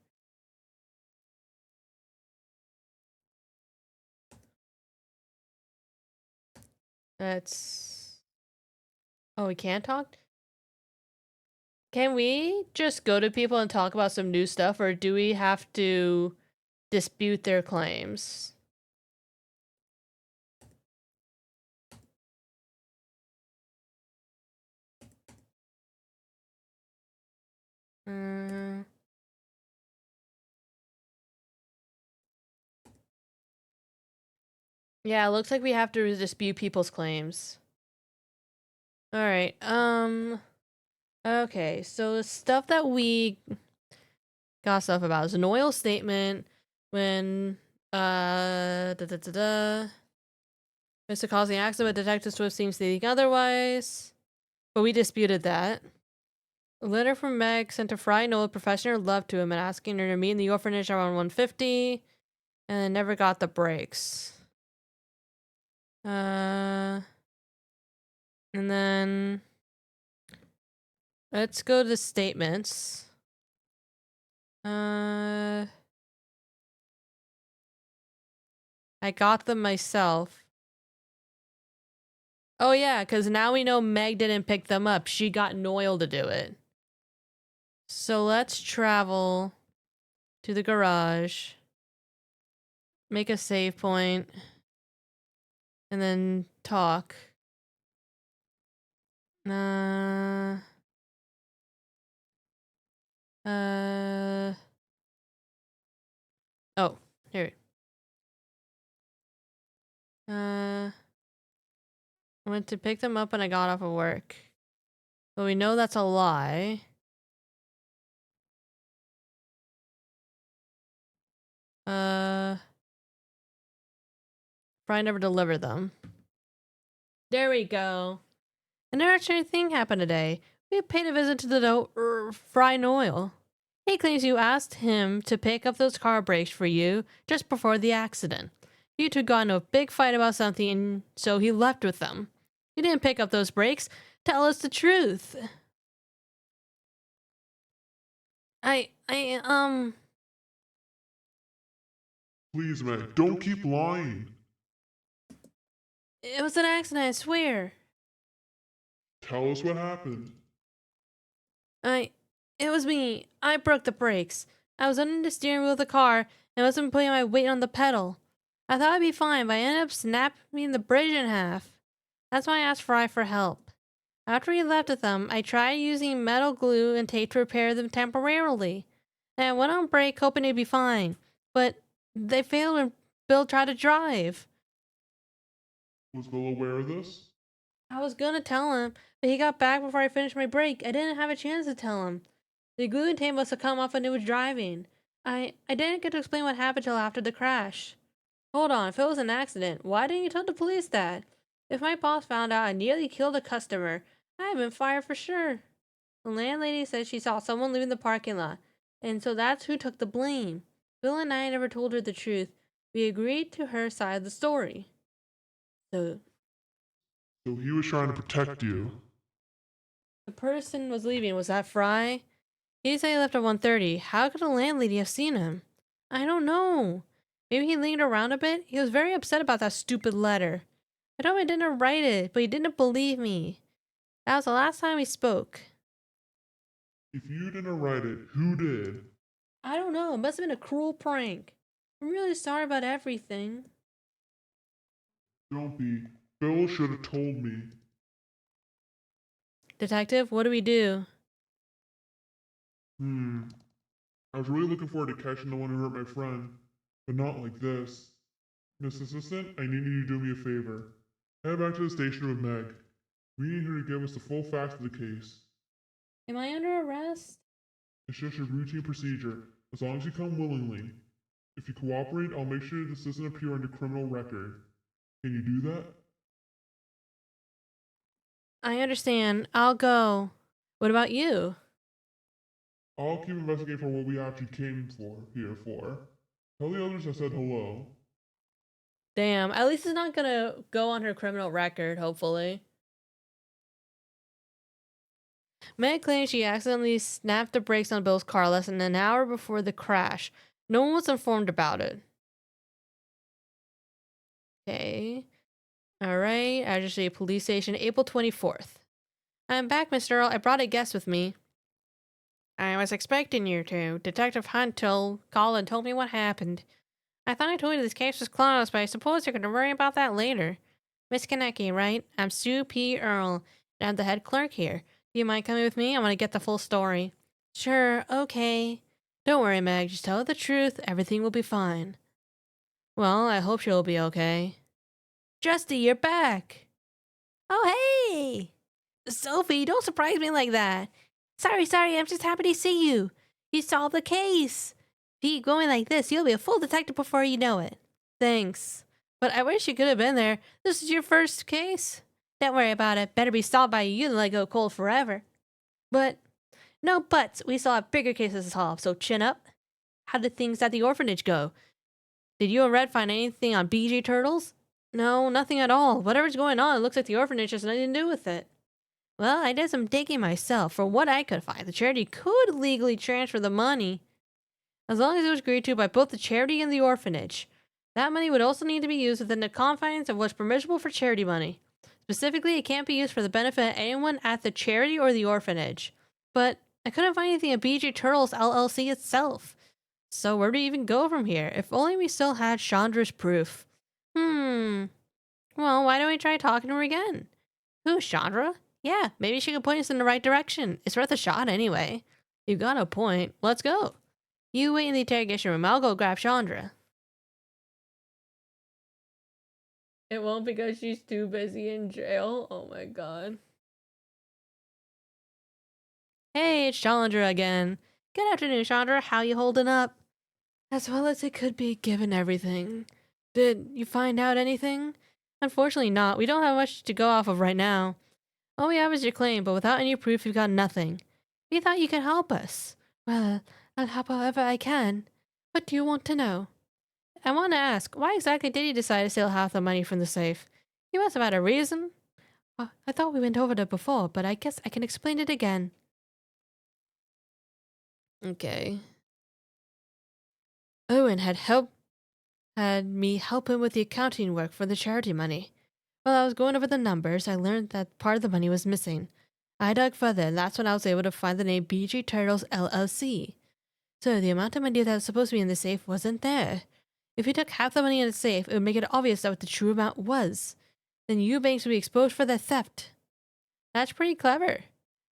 That's... Oh, we can't talk? Can we just go to people and talk about some new stuff, or do we have to dispute their claims? Yeah, it looks like we have to dispute people's claims. Alright, okay, so the stuff that we got stuff about is an oil statement when, Mr. causing accident, but Detective Swift seems to think otherwise. But we disputed that. A letter from Meg sent to Fry Noel, professing her love to him and asking her to meet in the orphanage around 1:50. and never got the brakes. And then let's go to statements. I got them myself. Oh yeah, because now we know Meg didn't pick them up. She got Noel to do it. So let's travel to the garage. Make a save point. And then talk. Oh, here. I went to pick them up when I got off of work. But we know that's a lie. Fry never delivered them. There we go. An interesting thing happened today. We paid a visit to the Fry Noel. He claims you asked him to pick up those car brakes for you just before the accident. You two got into a big fight about something, and so he left with them. You didn't pick up those brakes. Tell us the truth. Please, Meg, don't keep lying. It was an accident, I swear. Tell us what happened. It was me. I broke the brakes. I was under the steering wheel of the car and wasn't putting my weight on the pedal. I thought I'd be fine, but I ended up snapping the bridge in half. That's why I asked Fry for help. After he left with them, I tried using metal glue and tape to repair them temporarily. And I went on break hoping it'd be fine, but they failed when Bill tried to drive. Was Bill aware of this? I was gonna tell him, but he got back before I finished my break. I didn't have a chance to tell him. The glue and tape must have come off when he was driving. I didn't get to explain what happened till after the crash. Hold on, if it was an accident, why didn't you tell the police that? If my boss found out I nearly killed a customer, I'd have been fired for sure. The landlady said she saw someone leaving the parking lot, and so that's who took the blame. Bill and I never told her the truth. We agreed to her side of the story. So he was trying to protect you. the person was leaving. Was that Fry? He said he left at 1:30. How could the landlady have seen him? I don't know. Maybe he lingered around a bit. He was very upset about that stupid letter. I told him I didn't write it, but he didn't believe me. That was the last time we spoke. If you didn't write it, who did? I don't know. It must have been a cruel prank. I'm really sorry about everything. Don't be. Bill should have told me. Detective, what do we do? I was really looking forward to catching the one who hurt my friend, but not like this. Miss Assistant, I need you to do me a favor. Head back to the station with Meg. We need her to give us the full facts of the case. Am I under arrest? It's just a routine procedure, as long as you come willingly. If you cooperate, I'll make sure this doesn't appear on your criminal record. Can you do that? I understand. I'll go. What about you? I'll keep investigating for what we actually came here for. Tell the others I said hello. Damn, at least it's not gonna go on her criminal record, hopefully. Meg claims she accidentally snapped the brakes on Bill's car less than an hour before the crash. No one was informed about it. Okay. Alright, Address Police Station, April 24th. I'm back, Mr. Earl. I brought a guest with me. I was expecting you to. Detective Hunt called and told me what happened. I thought I told you this case was closed, but I suppose you're going to worry about that later. Miss Kaneki, right? I'm Sue P. Earl, and I'm the head clerk here. Do you mind coming with me? I want to get the full story. Sure, okay. Don't worry, Meg. Just tell her the truth. Everything will be fine. Well, I hope she'll be okay. Justy, you're back. Oh, hey! Sophie, don't surprise me like that. Sorry, I'm just happy to see you. You solved the case. If you keep going like this, you'll be a full detective before you know it. Thanks. But I wish you could have been there. This is your first case. Don't worry about it. Better be solved by you than let go cold forever. But, no buts. We still have bigger cases to solve, so chin up. How did things at the orphanage go? Did you and Red find anything on BG turtles? No, nothing at all. Whatever's going on, it looks like the orphanage has nothing to do with it. Well, I did some digging myself. For what I could find, the charity could legally transfer the money, as long as it was agreed to by both the charity and the orphanage. That money would also need to be used within the confines of what's permissible for charity money. Specifically, it can't be used for the benefit of anyone at the charity or the orphanage. But I couldn't find anything at BG Turtles LLC itself. So where do we even go from here? If only we still had Chandra's proof. Well, why don't we try talking to her again? Who, Chandra? Yeah, maybe she could point us in the right direction. It's worth a shot anyway. You got a point. Let's go. You wait in the interrogation room. I'll go grab Chandra. It won't because she's too busy in jail. Oh my god. Hey, it's Chandra again. Good afternoon, Chandra. How you holding up? As well as it could be, given everything. Did you find out anything? Unfortunately not. We don't have much to go off of right now. All we have is your claim, but without any proof, we've got nothing. We thought you could help us. Well, I'll help however I can. What do you want to know? I want to ask, why exactly did you decide to steal half the money from the safe? You must have had a reason. I thought we went over that before, but I guess I can explain it again. Okay. Owen had me help him with the accounting work for the charity money. While I was going over the numbers, I learned that part of the money was missing. I dug further, and that's when I was able to find the name BG Turtles LLC. So the amount of money that was supposed to be in the safe wasn't there. If we took half the money in the safe, it would make it obvious that what the true amount was. Then Eubanks would be exposed for their theft. That's pretty clever.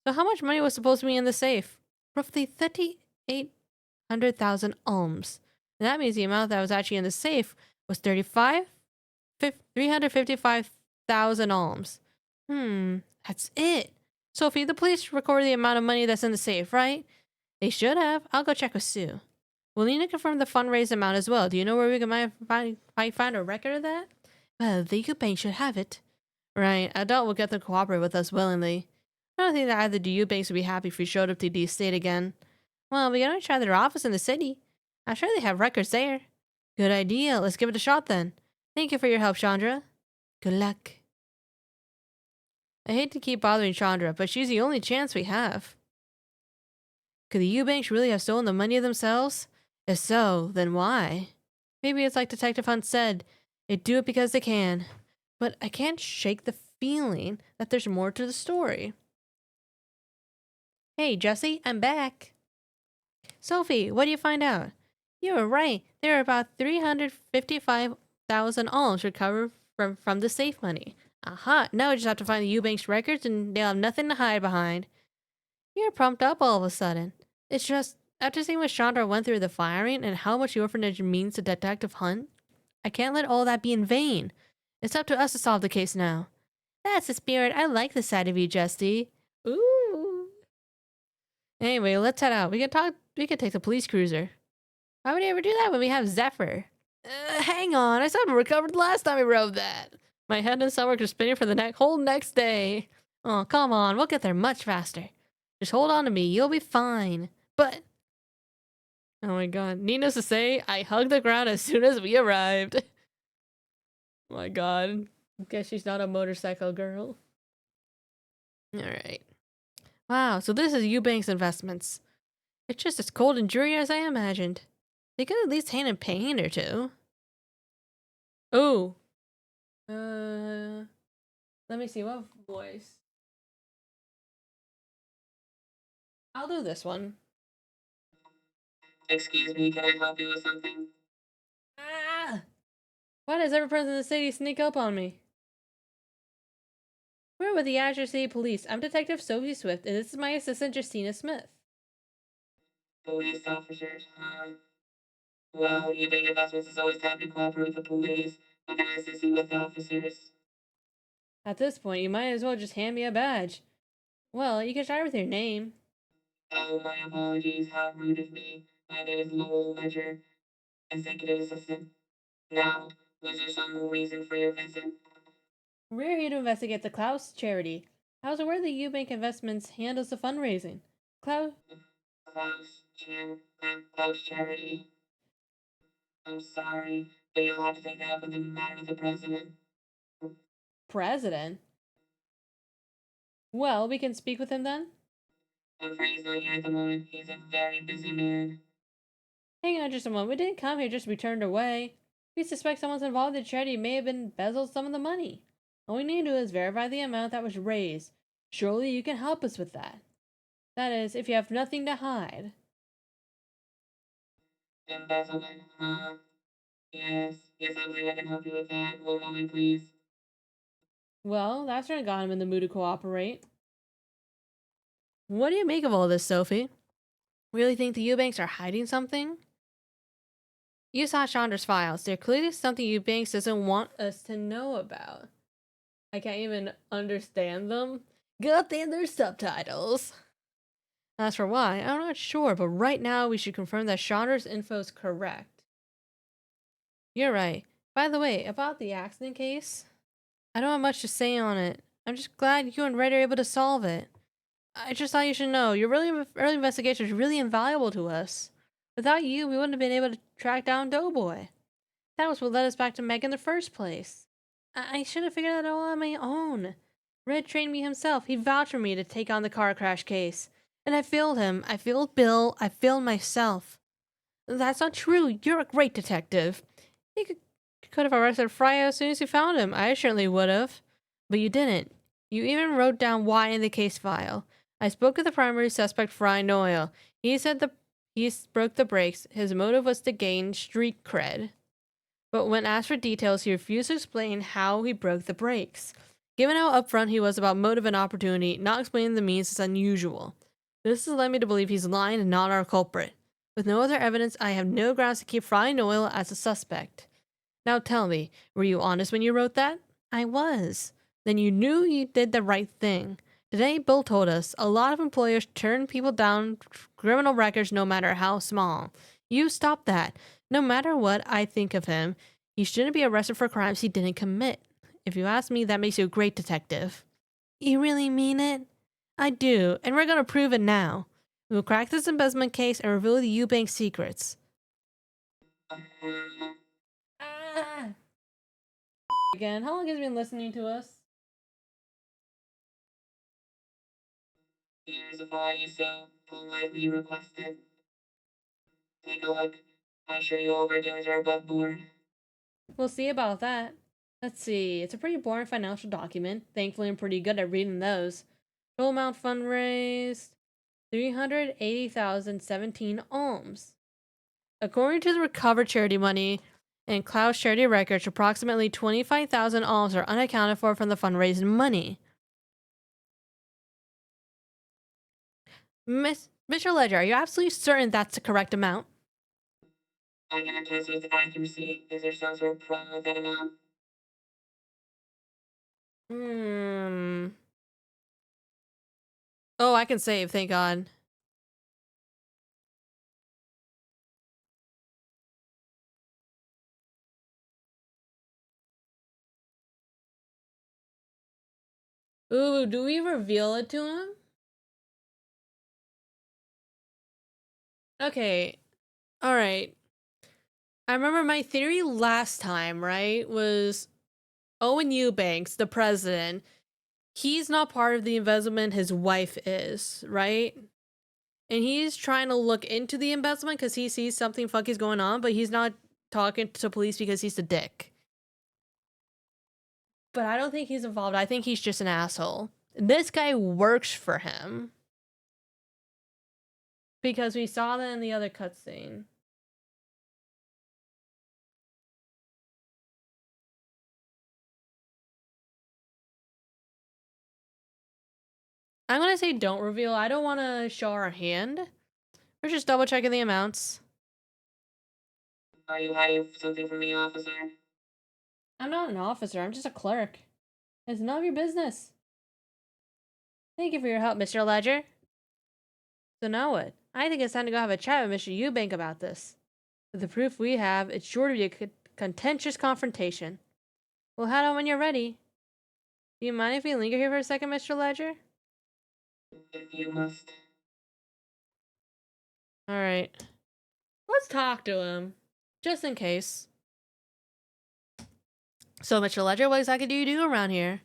So how much money was supposed to be in the safe? Roughly 3,800,000 alms. And that means the amount that was actually in the safe was 355,000 alms. That's it. Sophie, the police recorded the amount of money that's in the safe, right? They should have. I'll go check with Sue. We'll need to confirm the fundraise amount as well. Do you know where we might find a record of that? Well, the Eubanks should have it. Right, I doubt we'll get them to cooperate with us willingly. I don't think that either the Eubanks would be happy if we showed up to the estate again. Well, we gotta try their office in the city. I'm sure they have records there. Good idea. Let's give it a shot then. Thank you for your help, Chandra. Good luck. I hate to keep bothering Chandra, but she's the only chance we have. Could the Eubanks really have stolen the money themselves? If so, then why? Maybe it's like Detective Hunt said, they do it because they can. But I can't shake the feeling that there's more to the story. Hey, Jesse, I'm back. Sophie, what do you find out? You were right. There are about 355,000 alms recovered from the safe money. Aha, now we just have to find the Eubanks records and they'll have nothing to hide behind. You're pumped up all of a sudden. It's just, after seeing what Chandra went through the firing and how much the orphanage means to Detective Hunt, I can't let all that be in vain. It's up to us to solve the case now. That's the spirit. I like the side of you, Jesse. Ooh. Anyway, let's head out. We can take the police cruiser. Why would he ever do that when we have Zephyr? Hang on. I said we recovered last time we rode that. My head and stomach are spinning for the whole next day. Oh, come on. We'll get there much faster. Just hold on to me. You'll be fine. But... oh my god. Needless to say, I hugged the ground as soon as we arrived. Oh my god. Guess she's not a motorcycle girl. Alright. Wow, so this is Eubanks Investments. It's just as cold and dreary as I imagined. They could at least hand a paint or two. Oh. Let me see, what voice? I'll do this one. Excuse me, can I help you with something? Ah! Why does every person in the city sneak up on me? We're with the Azure City Police. I'm Detective Sophie Swift, and this is my assistant, Justina Smith. Police officers, huh? Well, Eubank Investments is always happy to cooperate with the police. How can I assist you with the officers? At this point, you might as well just hand me a badge. Well, you can start with your name. Oh, my apologies. How rude of me. My name is Lowell Ledger, Executive Assistant. Now, was there some reason for your visit? We're here to investigate the Klaus charity. How's aware that Eubank Investments handles the fundraising? Klaus Charity. I'm sorry, but you'll have to take that up with the president. President? Well, we can speak with him then? I'm afraid he's not here at the moment. He's a very busy man. Hang on just a moment. We didn't come here just to be turned away. We suspect someone's involved in the charity may have embezzled some of the money. All we need to do is verify the amount that was raised. Surely you can help us with that. That is, if you have nothing to hide. Embezzlement, huh? Yes, I believe I can help you with that. One moment, please. Well, that certainly got him in the mood to cooperate. What do you make of all this, Sophie? Really think the Eubanks are hiding something? You saw Chandra's files. They're clearly something Eubanks doesn't want us to know about. I can't even understand them. Good thing there's subtitles. As for why, I'm not sure, but right now we should confirm that Chandra's info is correct. You're right. By the way, about the accident case, I don't have much to say on it. I'm just glad you and Red are able to solve it. I just thought you should know, your early investigation is really invaluable to us. Without you, we wouldn't have been able to track down Doughboy. That was what led us back to Meg in the first place. I should have figured that out on my own. Red trained me himself. He vouched for me to take on the car crash case. And I failed him. I failed Bill. I failed myself. That's not true. You're a great detective. You could have arrested Fry as soon as you found him. I certainly would have. But you didn't. You even wrote down why in the case file. I spoke with the primary suspect, Fry Noyle. He said he broke the brakes. His motive was to gain street cred. But when asked for details, he refused to explain how he broke the brakes. Given how upfront he was about motive and opportunity, not explaining the means is unusual. This has led me to believe he's lying and not our culprit. With no other evidence, I have no grounds to keep Fry Noyle as a suspect. Now tell me, were you honest when you wrote that? I was. Then you knew you did the right thing. Today, Bill told us, a lot of employers turn people down criminal records no matter how small. You stopped that. No matter what I think of him, he shouldn't be arrested for crimes he didn't commit. If you ask me, that makes you a great detective. You really mean it? I do, and we're gonna prove it now. We will crack this embezzlement case and reveal the Eubank secrets. Again, how long has he been listening to us? Here's a file you so politely requested. Take a look. I'm sure your overdoings are above board. We'll see about that. Let's see, it's a pretty boring financial document. Thankfully, I'm pretty good at reading those. Total amount fundraised, 380,017 alms. According to the recovered charity money and Klaus charity records, approximately 25,000 alms are unaccounted for from the fundraising money. Mr. Ledger, are you absolutely certain that's the correct amount? I can attest with accuracy. Is there some sort of problem with that amount? Oh, I can save, thank God. Ooh, do we reveal it to him? Okay. Alright. I remember my theory last time, right, was Owen Eubanks, the president, he's not part of the embezzlement, his wife is, right? And he's trying to look into the embezzlement because he sees something funky's going on, but he's not talking to police because he's a dick. But I don't think he's involved. I think he's just an asshole. This guy works for him. Because we saw that in the other cutscene. I'm gonna say don't reveal. I don't want to show our hand. We're just double checking the amounts. Are you hiding something from me, officer? I'm not an officer. I'm just a clerk. It's none of your business. Thank you for your help, Mr. Ledger. So now what? I think it's time to go have a chat with Mr. Eubank about this. With the proof we have, it's sure to be a contentious confrontation. We'll head on when you're ready. Do you mind if we linger here for a second, Mr. Ledger? If you must. Alright. Let's talk to him. Just in case. So, Mr. Ledger, what exactly do you do around here?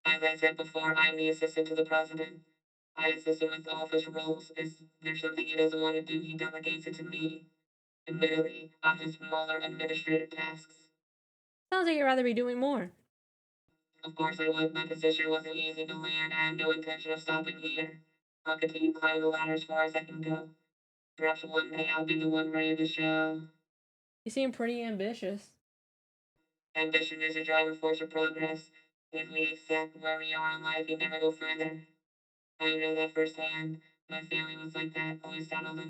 As I said before, I'm the assistant to the president. I assist him with all official roles. If there's something he doesn't want to do, he delegates it to me. Admittedly, I'm just smaller administrative tasks. Sounds like you'd rather be doing more. Of course I would. My position wasn't easy to land. I have no intention of stopping here. I'll continue climbing the ladder as far as I can go. Perhaps one day I'll be the one running the show. You seem pretty ambitious. Ambition is a driving force of progress. If we accept where we are in life, you never go further. I know that firsthand. My family was like that, always settled in